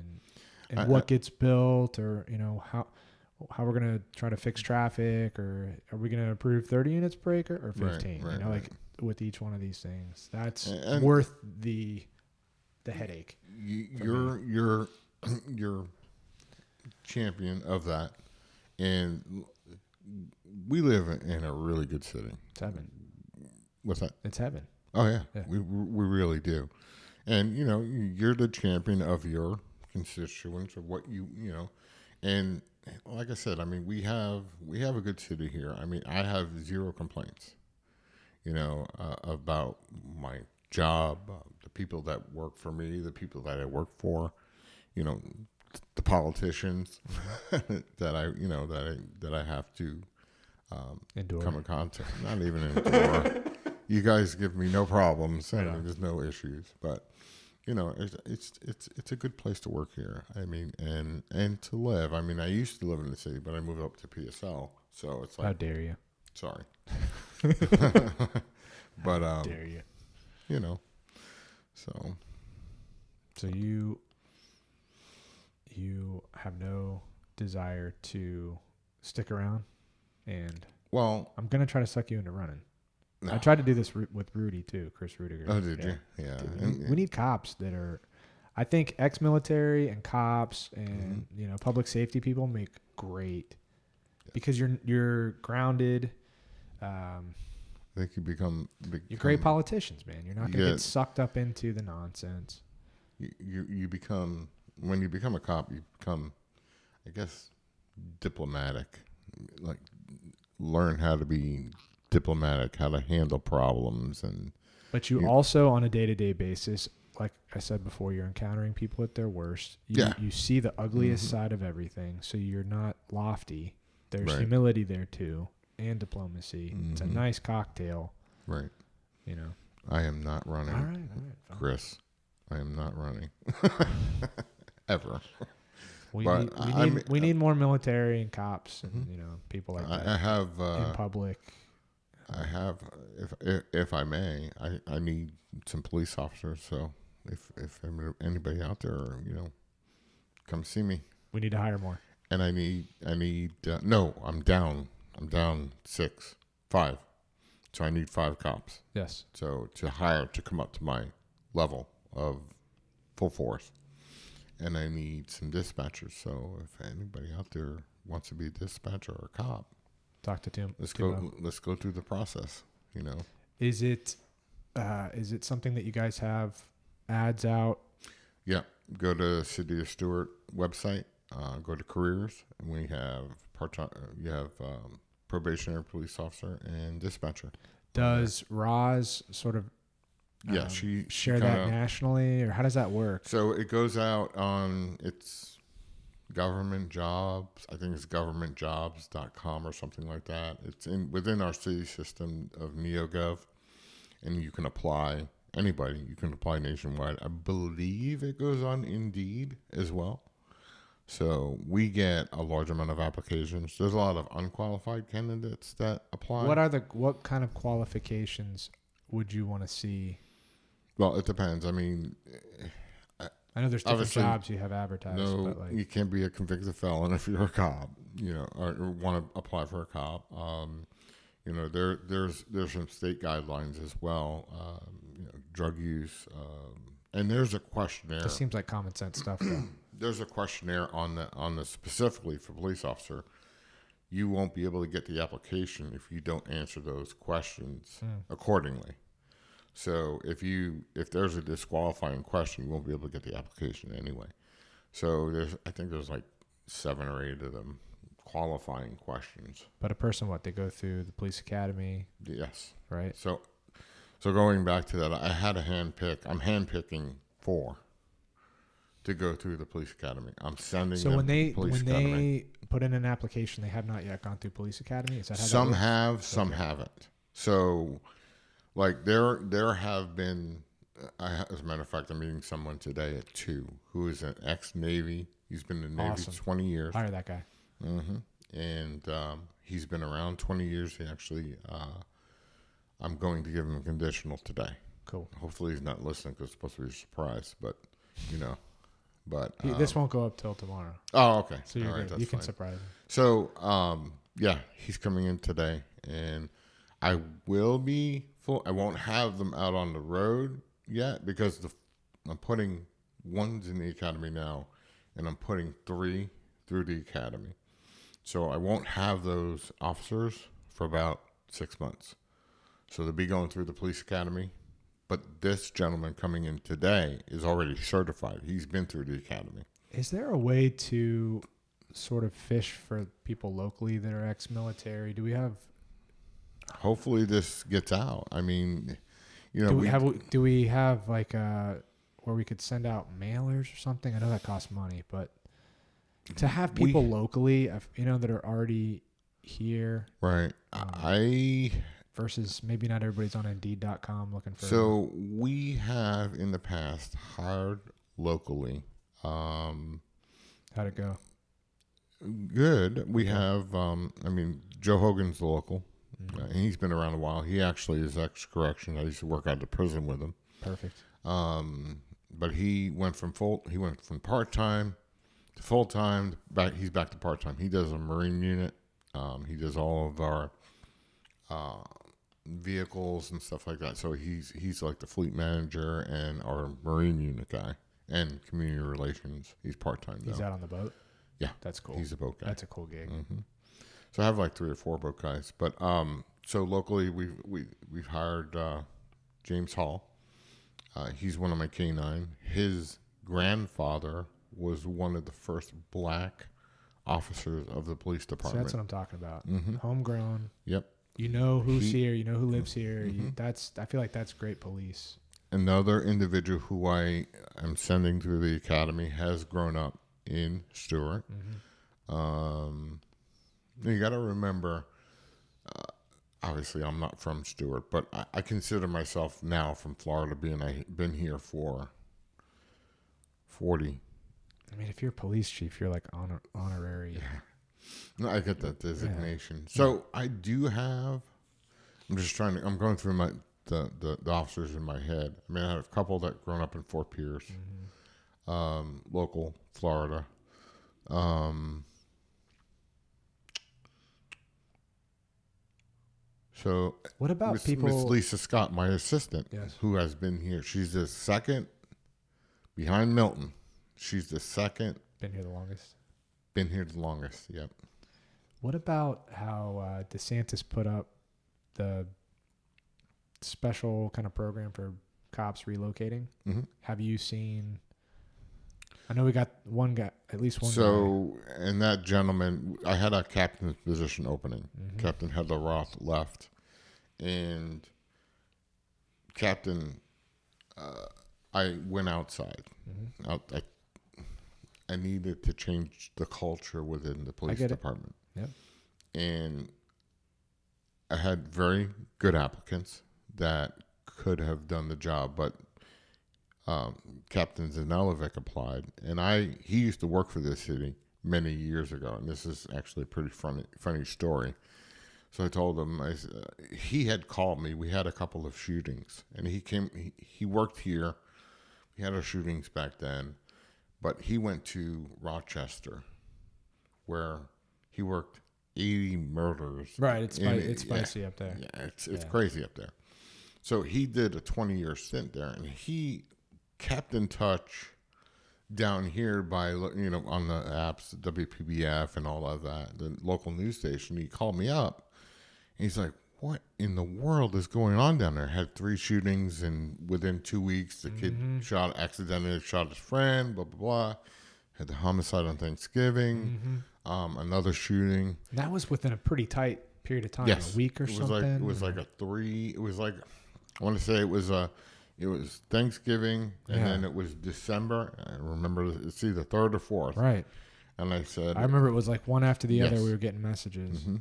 A: and
B: I-
A: what gets built, or, you know, how we're going to try to fix traffic, or are we going to approve 30 units per acre or 15?
B: Right,
A: you know,
B: right.
A: like with each one of these things, that's
B: And
A: worth the headache.
B: you're champion of that, and we live in a really good city.
A: It's heaven.
B: What's that?
A: It's heaven.
B: Oh yeah,
A: Yeah.
B: we really do. And you know, you're the champion of your constituents, of what you know. And like I said, I mean, we have a good city here. I mean, I have zero complaints, you know, about my job, the people that work for me, the people that I work for, you know, the politicians that I have to
A: Endure.
B: come in contact. Not even endure. You guys give me no problems. I
A: Yeah.
B: mean, there's no issues, but you know, it's a good place to work here. I mean, and to live. I mean, I used to live in the city, but I moved up to PSL, so it's like,
A: How dare you?
B: sorry. But
A: How dare you?
B: you know, so
A: So you have no desire to stick around, and
B: well,
A: I'm gonna try to suck you into running.
B: no.
A: I tried to do this with Rudy too, Chris Rudiger.
B: Oh, did
A: Yeah.
B: you? Yeah.
A: Dude, we need cops that are, I think ex-military and cops and you know, public safety people make great, because you're grounded.
B: I think you become
A: You're great politicians, man. You're not gonna
B: Yeah.
A: get sucked up into the nonsense.
B: You become, when you become a cop, you become, I guess, diplomatic. Like, learn how to be diplomatic, how to handle problems, and
A: But you also, on a day-to-day basis, like I said before, you're encountering people at their worst. You see the ugliest side of everything, so you're not lofty. There's
B: Right.
A: humility there too, and diplomacy. It's a
B: Mhm.
A: nice cocktail,
B: right.
A: you know.
B: I am not running,
A: All right, fine.
B: Chris. I am not running ever.
A: We
B: But
A: we need more military and cops and
B: Mhm.
A: you know, people like
B: I
A: that
B: have
A: in public.
B: I have, if I may, I need some police officers. So if anybody out there, you know, come see me.
A: We need to hire more.
B: And I need no, I'm down 5. So I need 5 cops.
A: Yes.
B: So to hire to come up to my level of full force. And I need some dispatchers. So if anybody out there wants to be a dispatcher or a cop,
A: Talk to Tim.
B: let's go through the process, you know.
A: Is it something that you guys have ads out?
B: Yeah, go to City of Stewart website, go to careers, and we have part-time, you have probationary police officer and dispatcher.
A: Does Roz sort of
B: Yeah, she
A: share
B: kinda,
A: that nationally, or how does that work?
B: So it goes out on its government jobs. I think it's governmentjobs.com or something like that. It's within our city system of NeoGov, and you can apply. Anybody, you can apply nationwide. I believe it goes on Indeed as well. So we get a large amount of applications. There's a lot of unqualified candidates that apply.
A: What kind of qualifications would you want to see?
B: Well, it depends. I mean,
A: I know there's different
B: obviously,
A: jobs you have advertised,
B: no,
A: but like,
B: you can't be a convicted felon if you're a cop, you know, or want to apply for a cop. You know, there's some state guidelines as well. You know, drug use, and there's a questionnaire.
A: this seems like common sense stuff, though.
B: There's a questionnaire on the specifically for police officer. You won't be able to get the application if you don't answer those questions accordingly. So if there's a disqualifying question, you won't be able to get the application anyway. So I think there's like 7 or 8 of them qualifying questions.
A: But a person, they go through the police academy,
B: Yes.
A: right?
B: So going back to that, I had a handpick. I'm handpicking 4 to go through the police academy. I'm sending
A: So
B: them
A: when
B: to the police academy.
A: they put in an application, they have not yet gone through police academy. Is that how
B: Some
A: that works?
B: have, some haven't. So, like there have been. As a matter of fact, I'm meeting someone today at 2 who is an ex-Navy. He's been in the Navy
A: Awesome.
B: 20 years.
A: Hire that guy.
B: And he's been around 20 years. He actually, I'm going to give him a conditional today.
A: Cool.
B: Hopefully he's not listening because it's supposed to be a surprise, but, you know. But
A: This won't go up till tomorrow.
B: Oh, okay.
A: So you're
B: All right,
A: good.
B: that's
A: You can
B: fine.
A: surprise him.
B: So, yeah, he's coming in today, and I will be full. I won't have them out on the road yet because I'm putting ones in the academy now, and I'm putting 3 through the academy. So I won't have those officers for about 6 months. So they'll be going through the police academy. But this gentleman coming in today is already certified. He's been through the academy.
A: Is there a way to sort of fish for people locally that are ex-military? Do we have?
B: Hopefully this gets out. I mean, you know,
A: Do we have like where we could send out mailers or something? I know that costs money, but to have people locally, that are already here,
B: right?
A: versus maybe not everybody's on Indeed.com looking for.
B: So we have in the past hired locally.
A: How'd it go?
B: Good. We have. Joe Hogan's the local.
A: Mm-hmm.
B: And he's been around a while. He actually is ex-correction. I used to work out of the prison with him.
A: Perfect.
B: But he went from part-time to full-time. He's back to part-time. He does a Marine unit. He does all of our vehicles and stuff like that. So he's like the fleet manager and our Marine unit guy and community relations. He's part-time though.
A: He's out on the boat?
B: Yeah.
A: That's cool.
B: He's a boat guy.
A: That's a cool gig.
B: Mm-hmm. So I have like 3 or 4 boat guys, but so locally we've hired James Hall. He's one of my K-9. His grandfather was one of the first black officers of the police
A: So
B: department.
A: that's what I'm talking about.
B: Mm-hmm.
A: Homegrown.
B: Yep.
A: You know who's here. You know who lives here.
B: Mm-hmm.
A: I feel like that's great police.
B: Another individual who I am sending through the academy has grown up in Stewart.
A: Mm-hmm.
B: You got to remember, obviously I'm not from Stewart, but I consider myself now from Florida, I've been here for 40.
A: I mean, if you're a police chief, you're like honorary.
B: Yeah. No, I get that designation.
A: Yeah.
B: So I do have. I'm going through the officers in my head. I mean, I have a couple that grown up in Fort Pierce, local Florida. So
A: what about people?
B: Miss Lisa Scott, my assistant, who has been here. She's the second behind Milton. She's the second.
A: Been here the longest.
B: Been here the longest. Yep.
A: What about how DeSantis put up the special kind of program for cops relocating?
B: Mm-hmm.
A: Have you seen? I know we got one guy, at least one.
B: So, and that gentleman, I had a captain's position opening.
A: Mm-hmm.
B: Captain Heather Roth left, and Captain, I went outside.
A: Mm-hmm.
B: I needed to change the culture within the police department.
A: Yep.
B: And I had very good applicants that could have done the job, but Captain Zanellovic applied, and he used to work for this city many years ago, and this is actually a pretty funny story. So I told him, he had called me. We had a couple of shootings, and he worked here. We had our shootings back then, but he went to Rochester, where he worked 80 murders.
A: Right, it's spicy up there.
B: Yeah, it's crazy up there. So he did a 20-year stint there, and he kept in touch down here by, on the apps, WPBF and all of that, the local news station. He called me up, and he's like, what in the world is going on down there? Had 3 shootings, and within 2 weeks, the kid accidentally shot his friend, blah, blah, blah. Had the homicide on Thanksgiving, another shooting.
A: That was within a pretty tight period of time,
B: yes.
A: a week or something?
B: It was like I want to say it was Thanksgiving, and then it was December. I remember it's either 3rd or 4th.
A: Right.
B: And I said,
A: I remember it was like one after the other. We were getting messages.
B: Mm-hmm.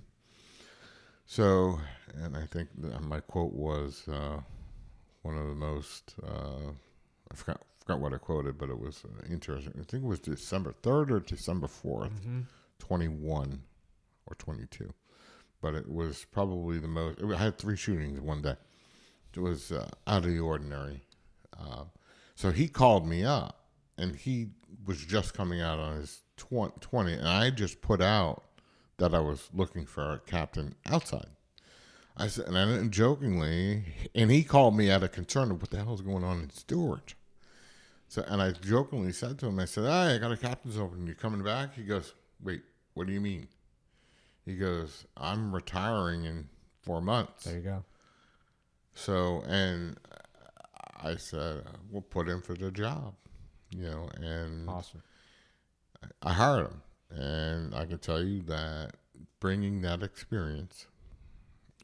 B: So, and I think my quote was one of the most. I forgot what I quoted, but it was interesting. I think it was December 3rd or December 4th, 21 or 22. But it was probably the most. I had 3 shootings in one day. out of the ordinary. So he called me up, and he was just coming out on his 20, and I just put out that I was looking for a captain outside. I said, and I didn't jokingly, and he called me out of concern of what the hell is going on in storage. So, and I jokingly said to him, I said, "Hey, I got a captain's opening. You coming back?" He goes, "Wait, what do you mean?" He goes, "I'm retiring in 4 months."
A: There you go.
B: So, and I said, "We'll put him for the job," and
A: Awesome.
B: I hired him. And I can tell you that bringing that experience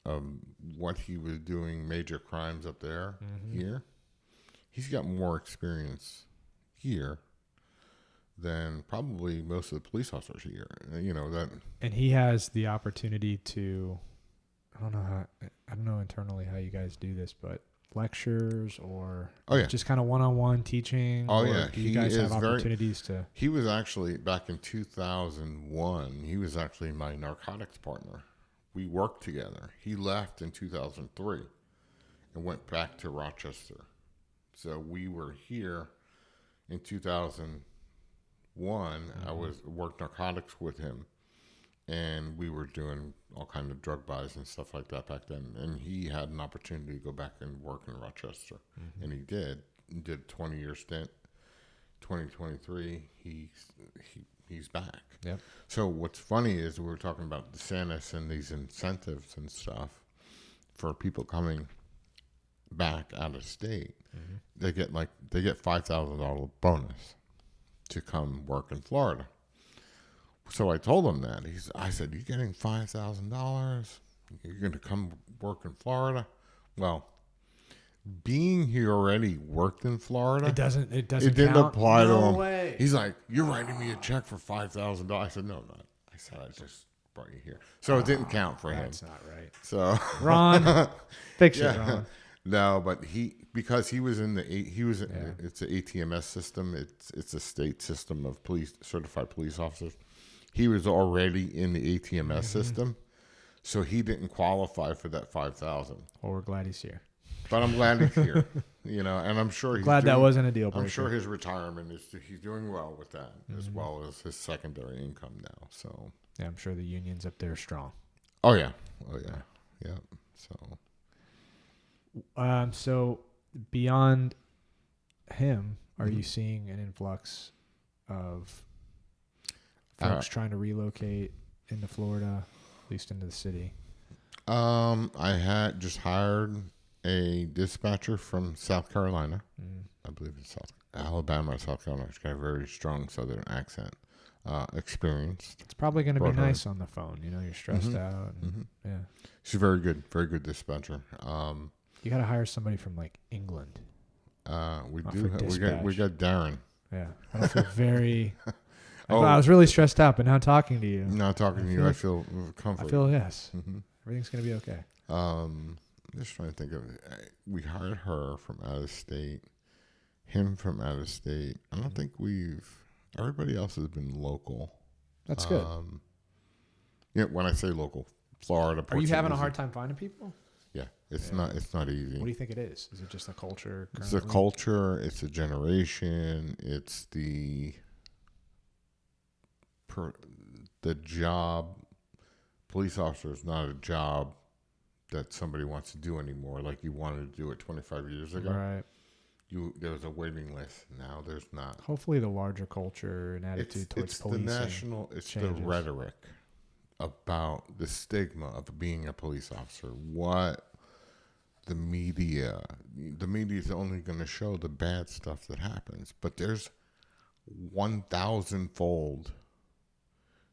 B: of what he was doing, major crimes up there, here, he's got more experience here than probably most of the police officers here. That.
A: And he has the opportunity to, I don't know internally how you guys do this, but lectures or just kind of one-on-one teaching.
B: Oh,
A: or
B: yeah.
A: Do you guys have opportunities to?
B: He was actually, back in 2001, he was actually my narcotics partner. We worked together. He left in 2003 and went back to Rochester. So we were here in 2001. I worked narcotics with him, and we were doing all kind of drug buys and stuff like that back then. And he had an opportunity to go back and work in Rochester, and he did. He did a 20-year stint. 2023, he's back.
A: Yep.
B: So what's funny is we were talking about DeSantis and these incentives and stuff for people coming back out of state. They get $5,000 bonus to come work in Florida. So I told him that. I said, "You're getting $5,000. You're going to come work in Florida." Well, being he already worked in Florida,
A: It didn't
B: count? Apply to him.
A: Way.
B: He's like, "You're writing me a check for $5,000." I said, "No, not." I said, "I just brought you here," so it didn't count for him.
A: That's not right.
B: So
A: Ron, fix it, Ron.
B: No, but because he was in it's an ATMS system. It's a state system of certified police officers. He was already in the ATMS system, so he didn't qualify for that $5,000.
A: Well, we're glad he's here.
B: But I'm glad he's here, and I'm sure he's
A: glad that wasn't a deal breaker.
B: I'm sure his retirement he's doing well with that, as well as his secondary income now. So
A: yeah, I'm sure the unions up there are strong.
B: Oh yeah.
A: So beyond him, are you seeing an influx of folks trying to relocate into Florida, at least into the city?
B: I had just hired a dispatcher from South Carolina. I believe it's Alabama or South Carolina. She's got a very strong Southern accent. Experienced.
A: It's probably going to be nice on the phone. You're stressed out. Yeah.
B: She's very good dispatcher.
A: You got to hire somebody from like England.
B: We got Darren.
A: Yeah. I don't feel very. I was really stressed out, but now talking to you.
B: Now talking to you, I feel comfortable.
A: I feel yes. Everything's going to be okay.
B: Just trying to think of it. We hired her from out of state, him from out of state. I don't think everybody else has been local.
A: That's good.
B: When I say local, Florida.
A: Are you having a hard time finding people?
B: Yeah, it's not easy.
A: What do you think it is? Is it just a culture?
B: It's a culture. It's a generation. It's the job. Police officer is not a job that somebody wants to do anymore, like you wanted to do it 25 years ago.
A: Right.
B: There was a waiting list. Now there's not.
A: Hopefully, the larger culture and attitude towards policing.
B: It's
A: changes.
B: the rhetoric about the stigma of being a police officer. What the media is only going to show the bad stuff that happens, but there's 1,000-fold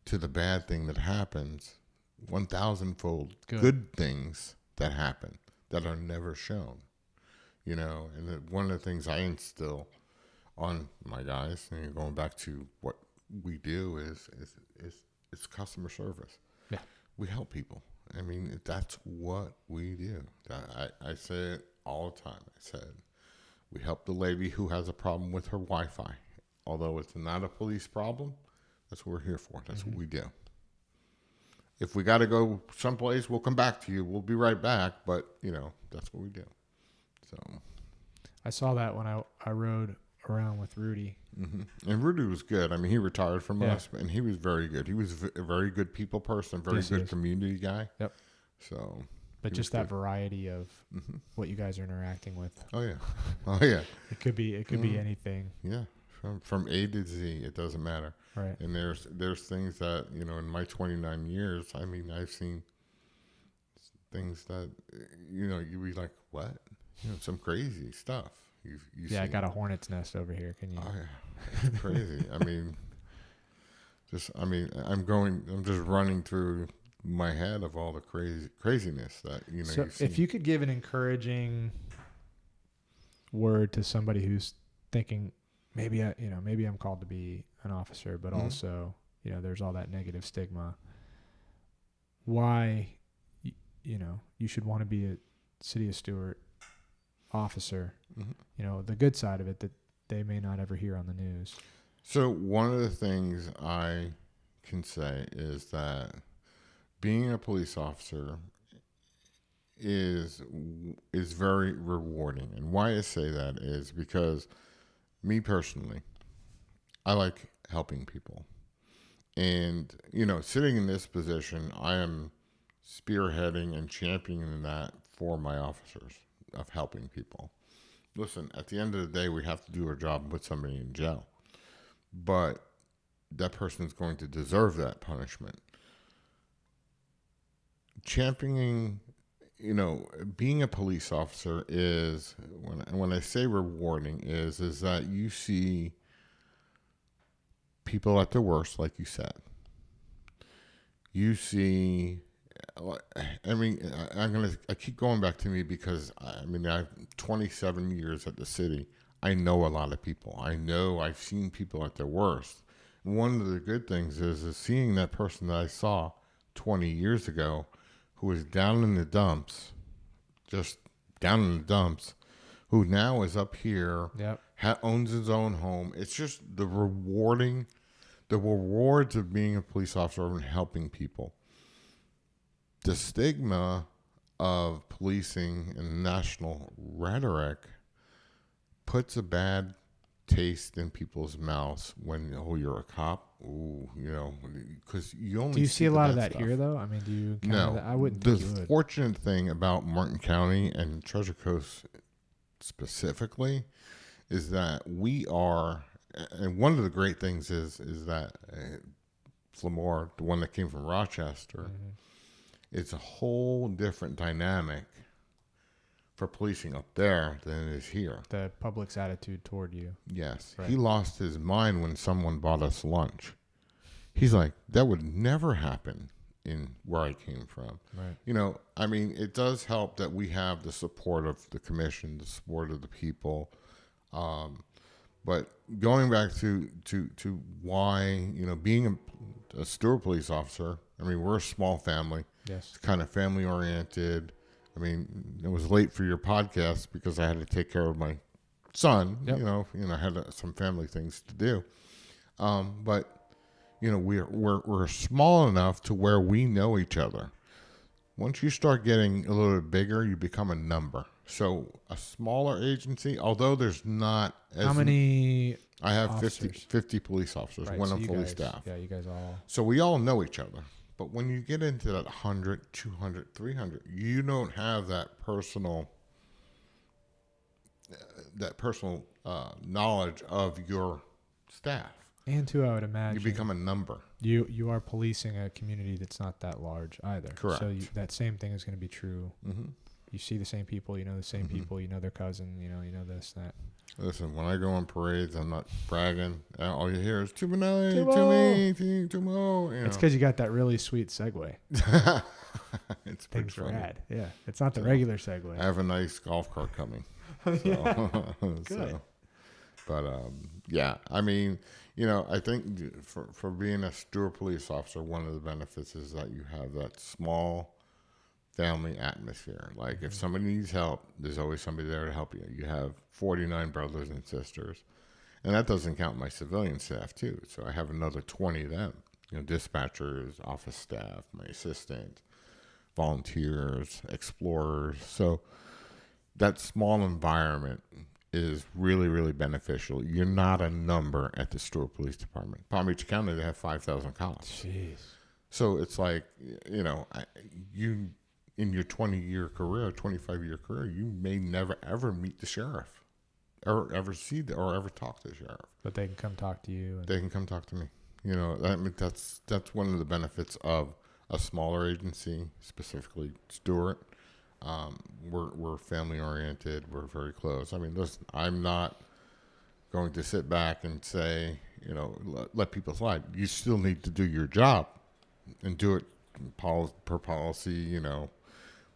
B: to the bad thing that happens. 1,000-fold good things that happen that are never shown. And one of the things I instill on my guys, and going back to what we do, is customer service.
A: Yeah,
B: we help people. I mean, that's what we do. I say it all the time. I said, we help the lady who has a problem with her Wi-Fi. Although it's not a police problem, that's what we're here for. That's what we do. If we got to go someplace, we'll come back to you. We'll be right back. But, that's what we do. So
A: I saw that when I rode around with Rudy.
B: And Rudy was good. I mean, he retired from
A: Yeah.
B: us, and he was very good. He was a very good people person, very
A: Yes, he
B: good
A: is.
B: community guy.
A: Yep.
B: So,
A: But
B: he
A: just
B: was
A: that variety of what you guys are interacting with.
B: oh yeah, oh yeah,
A: It could be anything.
B: yeah. From A to Z, it doesn't matter.
A: Right.
B: And there's things that, you know, in my 29 years, I mean, I've seen things that, you know, you'd be like, what? You know, some crazy stuff. You've
A: Yeah, I
B: seen.
A: got a hornet's nest over here. Can you?
B: Oh yeah, it's crazy. I mean, I'm just running through my head of all the craziness that, you know,
A: So
B: you've seen.
A: if you could give an encouraging word to somebody who's thinking, maybe I'm called to be an officer, but also, you know, there's all that negative stigma. Why, you should want to be a city of Stewart officer. You know, the good side of it that they may not ever hear on the news.
B: So one of the things I can say is that being a police officer is very rewarding. And why I say that is because me personally, I like helping people. And, you know, sitting in this position, I am spearheading and championing that for my officers of helping people. Listen, at the end of the day, we have to do our job and put somebody in jail. But that person is going to deserve that punishment. Championing, you know, being a police officer is, when I say rewarding, is that you see people at their worst, like you said. You see, I mean, I keep going back to me because, I mean, I have 27 years at the city. I know a lot of people. I've seen people at their worst. And one of the good things is seeing that person that I saw 20 years ago who was down in the dumps, just down in the dumps, who now is up here, owns his own home. It's just the rewards of being a police officer and helping people. The stigma of policing and national rhetoric puts a bad taste in people's mouths when, oh, you're a cop. Ooh, you know, because you only
A: do you see a lot of that
B: stuff
A: here, though? I mean, do you?
B: No.
A: That? I wouldn't
B: The
A: think you would.
B: fortunate thing about Martin County and Treasure Coast specifically is that we are, and one of the great things is that Flamore, the one that came from Rochester, it's a whole different dynamic for policing up there than it is here.
A: The public's attitude toward you.
B: Yes.
A: Right.
B: He lost his mind when someone bought us lunch. He's like, that would never happen in where I came from.
A: Right.
B: You know, I mean, it does help that we have the support of the commission, the support of the people. But going back to why, you know, being a Stewart police officer, I mean, we're a small family.
A: Yes.
B: It's kind of family oriented. I mean, it was late for your podcast because I had to take care of my son.
A: Yep.
B: You know, I had some family things to do. But you know, we're small enough to where we know each other. Once you start getting a little bit bigger, you become a number. So a smaller agency, although there's not as
A: How many?
B: I have
A: officers?
B: 50 police officers
A: Right,
B: when
A: so
B: I'm
A: you
B: fully
A: guys,
B: staffed.
A: Yeah, you guys all.
B: So we all know each other. But when you get into that 100, 200, 300, you don't have that personal knowledge of your staff.
A: And two, I would imagine
B: You become a number.
A: you are policing a community that's not that large either.
B: Correct.
A: So that same thing is going to be true. You see the same people, you know the same people, you know their cousin, you know this, that.
B: Listen, when I go on parades, I'm not bragging. All you hear is Tumminelli, Tumo.
A: It's because you got that really sweet segue.
B: It's pretty
A: Things
B: funny.
A: rad. Yeah, it's not the regular segue.
B: I have a nice golf cart coming.
A: Yeah.
B: Good. But yeah, I mean, you know, I think for being a Stewart police officer, one of the benefits is that you have that small family atmosphere. Like if somebody needs help, there's always somebody there to help you. You have 49 brothers and sisters, and that doesn't count my civilian staff too. So I have another 20 of them. You know, dispatchers, office staff, my assistant, volunteers, explorers. So that small environment is really, really beneficial. You're not a number at the Stewart Police Department. Palm Beach County, they have 5,000 cops.
A: Jeez.
B: So it's like, you in your 20-year career, 25-year career, you may never ever meet the sheriff, or ever see or ever talk to the sheriff.
A: But they can come talk to you.
B: They can come talk to me. That's one of the benefits of a smaller agency, specifically Stewart. We're family oriented. We're very close. I mean, listen, I'm not going to sit back and say, let people slide. You still need to do your job and do it per policy,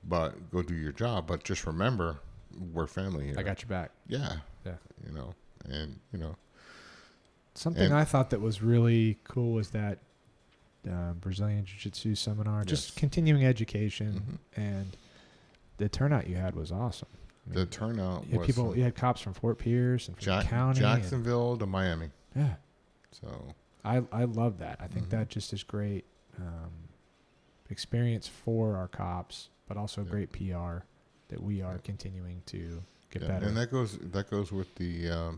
B: but go do your job. But just remember, we're family here.
A: I got your back.
B: Yeah.
A: Yeah.
B: Something
A: I thought that was really cool was that Brazilian Jiu-Jitsu seminar, just continuing education, and the turnout you had was awesome. I mean,
B: the turnout
A: you had
B: was
A: you had cops from Fort Pierce and from the county,
B: Jacksonville to Miami.
A: Yeah.
B: So
A: I love that. I think that just is great experience for our cops, but also great PR that we are continuing to get better.
B: And that goes with the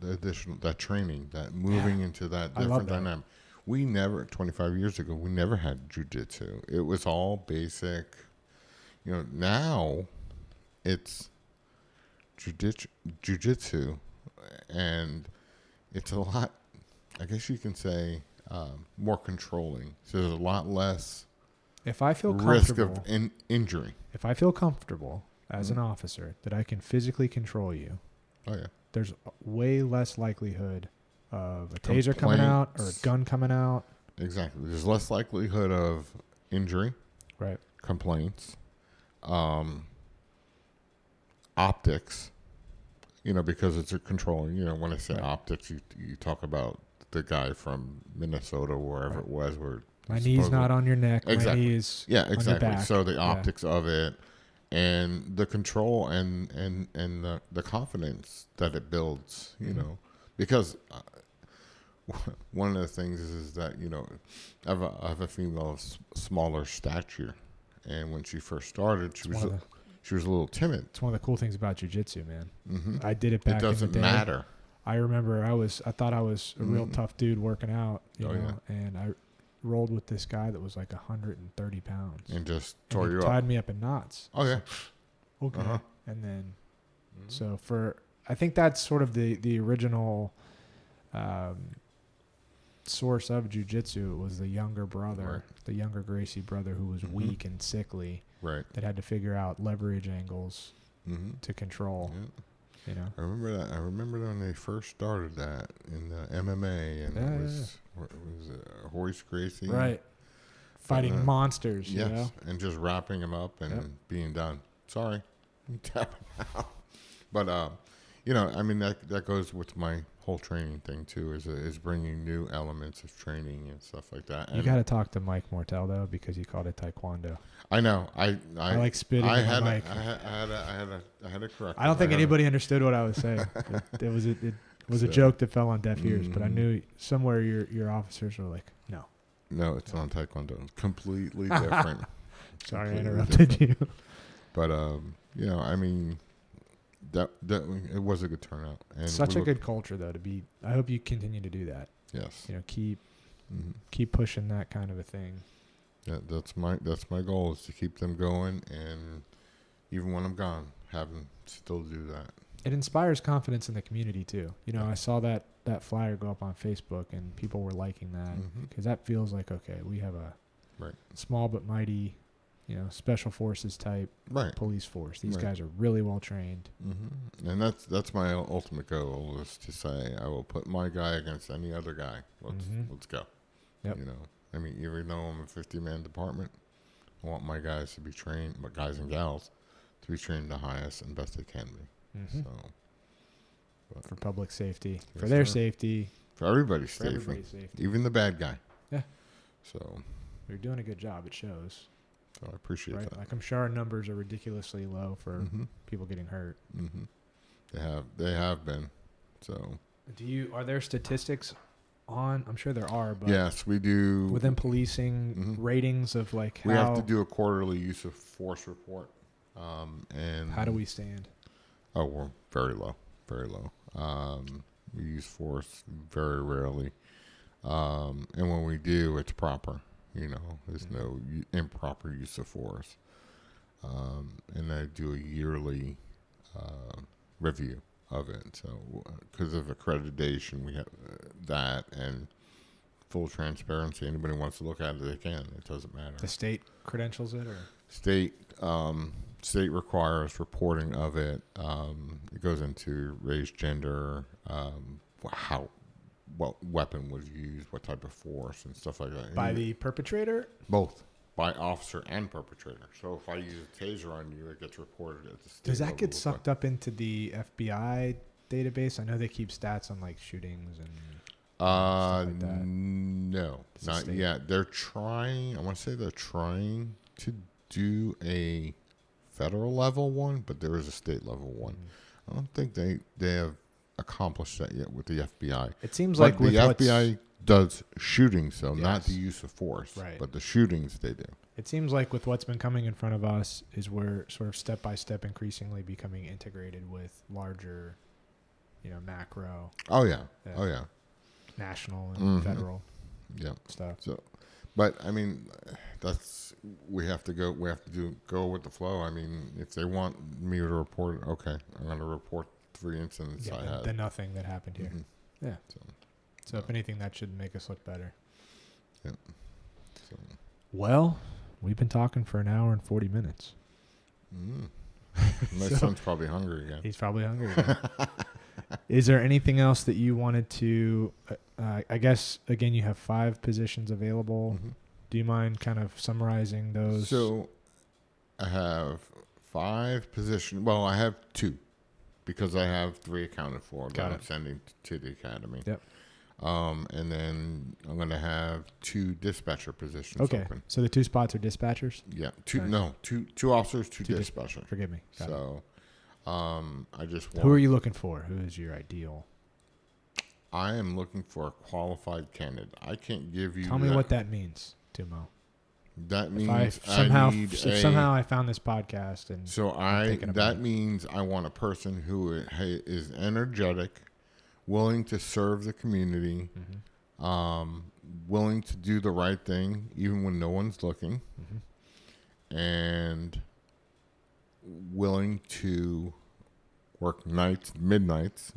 B: additional that training, that moving into that different dynamic. We never 25 years ago we never had jiu-jitsu. It was all basic. Now it's jiu-jitsu, and it's a lot, I guess you can say, more controlling. So there's a lot less
A: if I feel
B: risk of injury.
A: If I feel comfortable as an officer that I can physically control you, there's way less likelihood of a taser coming out or a gun coming out.
B: Exactly. There's less likelihood of injury.
A: Right.
B: Complaints. Optics, because it's a controlling. When I say optics, you talk about the guy from Minnesota, wherever it was, where
A: my knee's not on your neck.
B: Exactly.
A: My knee's
B: exactly.
A: on your back.
B: So the optics of it, and the control, and the confidence that it builds. Because one of the things is that I have a female of smaller stature, and when she first started, she was a little timid.
A: It's one of the cool things about jiu-jitsu, man. I did it back in the day.
B: It doesn't matter.
A: I remember I thought I was a real tough dude working out, and I rolled with this guy that was like 130 pounds.
B: And just tore you up.
A: Tied me up in knots.
B: Oh, yeah.
A: Okay. And then, so I think that's sort of the original source of jiu-jitsu. It was the younger brother, the younger Gracie brother who was weak and sickly.
B: Right.
A: That had to figure out leverage angles to control. Yeah.
B: I remember that. I remember when they first started that in the MMA, and it was Horace Gracie.
A: Right. Fighting monsters.
B: Yes. And just wrapping him up and being done. Sorry. Tap him out. But, that goes with my whole training thing too, is bringing new elements of training and stuff like that.
A: You got to talk to Mike Mortel though, because he called it Taekwondo.
B: I know. I
A: like spitting on the mic.
B: I had to correct.
A: I don't think anybody understood what I was saying. It was a joke that fell on deaf ears, but I knew somewhere your officers were like, no.
B: No, it's not Taekwondo. It's completely different.
A: Sorry, I interrupted you.
B: But that it was a good turnout. And
A: such a good culture though to be. I hope you continue to do that.
B: Yes.
A: Keep pushing that kind of a thing.
B: Yeah, that's my goal, is to keep them going, and even when I'm gone, have them still do that.
A: It inspires confidence in the community too. I saw that flyer go up on Facebook, and people were liking that because that feels like, okay, we have a small but mighty, special forces type police force. These guys are really well trained.
B: And that's my ultimate goal, is to say I will put my guy against any other guy. Let's go.
A: Yep.
B: Even though I'm a 50-man department, I want my guys to be trained, my guys and gals, to be trained the highest and best they can be.
A: For public safety, for their safety,
B: for everybody's safety, even the bad guy.
A: Yeah.
B: So
A: you're doing a good job. It shows.
B: So I appreciate that.
A: Like, I'm sure our numbers are ridiculously low for people getting hurt.
B: They have been. So
A: are there statistics on? I'm sure there are, but
B: yes, we do
A: within policing ratings of like
B: we have to do a quarterly use of force report. And
A: how do we stand?
B: Oh, we're very low, very low. We use force very rarely, and when we do, it's proper. There's no improper use of force. And I do a yearly review of it. So, because of accreditation, we have that and full transparency. Anybody wants to look at it, they can. It doesn't matter.
A: The state credentials it, or
B: state requires reporting of it. It goes into race, gender, what weapon was used, what type of force, and stuff like that.
A: by the perpetrator?
B: Both. By officer and perpetrator. So if I use a taser on you, it gets reported at the state
A: Does that
B: level
A: get sucked up into the FBI database? I know they keep stats on like shootings and stuff like that.
B: No,
A: It's
B: not
A: state.
B: yet. They're trying. I want to say they're trying to do a federal level one, but there is a state level one. I don't think they have accomplished that yet with the FBI.
A: It seems
B: But
A: like with
B: the FBI does shootings, though, not
A: Yes.
B: the use of force,
A: Right.
B: but the shootings they do.
A: It seems like with what's been coming in front of us is we're sort of step by step increasingly becoming integrated with larger, macro,
B: Oh yeah,
A: Yeah.
B: oh yeah,
A: national and
B: Mhm.
A: federal
B: yeah.
A: stuff.
B: So, but I mean, we have to go with the flow. I mean, if they want me to report, okay, I'm going to report 3 incidents I had.
A: The nothing that happened here.
B: Mhm.
A: Yeah.
B: So,
A: So if anything, that should make us look better.
B: yeah. So,
A: Well, we've been talking for an hour and 40 minutes.
B: my
A: So-
B: son's probably hungry again.
A: He's probably hungry again. Is there anything else that you wanted to, I guess, again, you have 5 positions available.
B: Mhm.
A: Do you mind kind of summarizing those?
B: So, I have 5 positions. Well, I have 2 because I have 3 accounted for
A: Got
B: that
A: it.
B: I'm sending to the academy.
A: Yep.
B: And then I'm going to have 2 dispatcher positions
A: Okay.
B: open.
A: So the 2 spots are dispatchers?
B: Yeah,
A: Nice.
B: two officers, two
A: Two dis-
B: dispatchers.
A: Forgive me. Got it.
B: So, I just want.
A: Who are you looking for? Who is your ideal?
B: I am looking for a qualified candidate. I can't give you.
A: Tell me what that means, Tumo.
B: That
A: If
B: means
A: I somehow,
B: I need
A: if
B: a.
A: somehow I found this podcast and
B: So
A: thinking about
B: that
A: it.
B: means I want a person who is energetic, willing to serve the community,
A: Mhm.
B: willing to do the right thing even when no one's looking, and willing to work nights, midnights.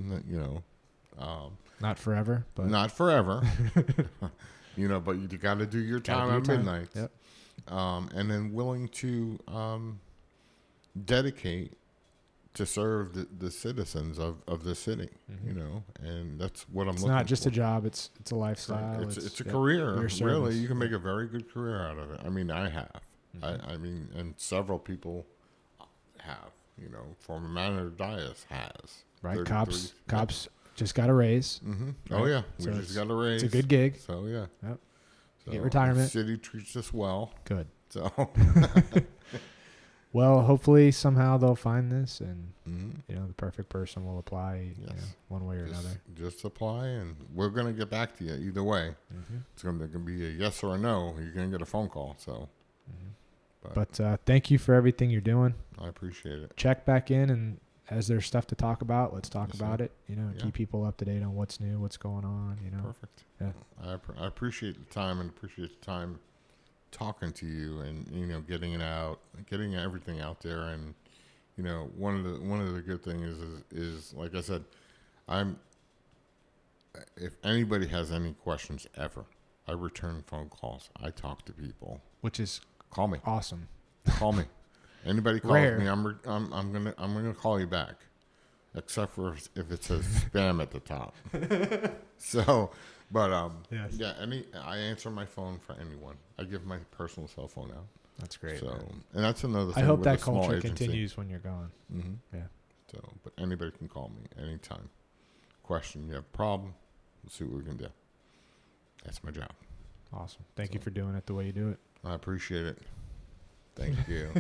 A: Not forever, but
B: Not forever, but you got to do your
A: Gotta
B: time
A: do your
B: at
A: time.
B: midnight.
A: Yep.
B: And then willing to dedicate to serve the citizens of the city, and that's what I'm
A: it's
B: looking
A: not just
B: for.
A: a job; it's a lifestyle.
B: It's a
A: yep,
B: career.
A: your
B: Really,
A: service.
B: you can make a very good career out of it. I mean, I have.
A: Mhm.
B: I mean, and several people have. Former manager Dias has.
A: Right?
B: 33
A: Cops just got a raise.
B: Mm-hmm. Oh
A: Right.
B: yeah, we
A: So
B: just got a raise.
A: It's a good gig.
B: So yeah.
A: Yep.
B: So
A: Get retirement.
B: The city treats us well.
A: Good.
B: So.
A: Well, hopefully somehow they'll find this, and
B: Mhm.
A: the perfect person will apply.
B: Yes.
A: One way or
B: Just,
A: another.
B: just apply, and we're gonna get back to you either way. It's gonna be a yes or a no. You're gonna get a phone call. So,
A: But thank you for everything you're doing.
B: I appreciate it.
A: Check back in, and as there's stuff to talk about, let's talk
B: Yes,
A: about
B: sir.
A: it.
B: Yeah.
A: Keep people up to date on what's new, what's going on.
B: Perfect.
A: Yeah.
B: I appreciate the time and appreciate the time talking to you and getting it out, getting everything out there, and one of the good things is like I said, if anybody has any questions ever, I return phone calls. I talk to people.
A: Which is
B: Call me.
A: awesome.
B: Call me. Anybody calls
A: Rare.
B: me, I'm gonna call you back, except for if it says spam at the top. So, but
A: Yes.
B: yeah. I answer my phone for anyone. I give my personal cell phone out.
A: That's great.
B: So,
A: man.
B: and that's another thing.
A: I hope
B: with
A: that
B: a small
A: culture
B: agency.
A: continues when you're gone.
B: Mm-hmm.
A: Yeah.
B: So, but anybody can call me anytime. Question, you have a problem, let's see what we can do. That's my job.
A: Awesome. Thank you for doing it the way you do it.
B: I appreciate it. Thank you.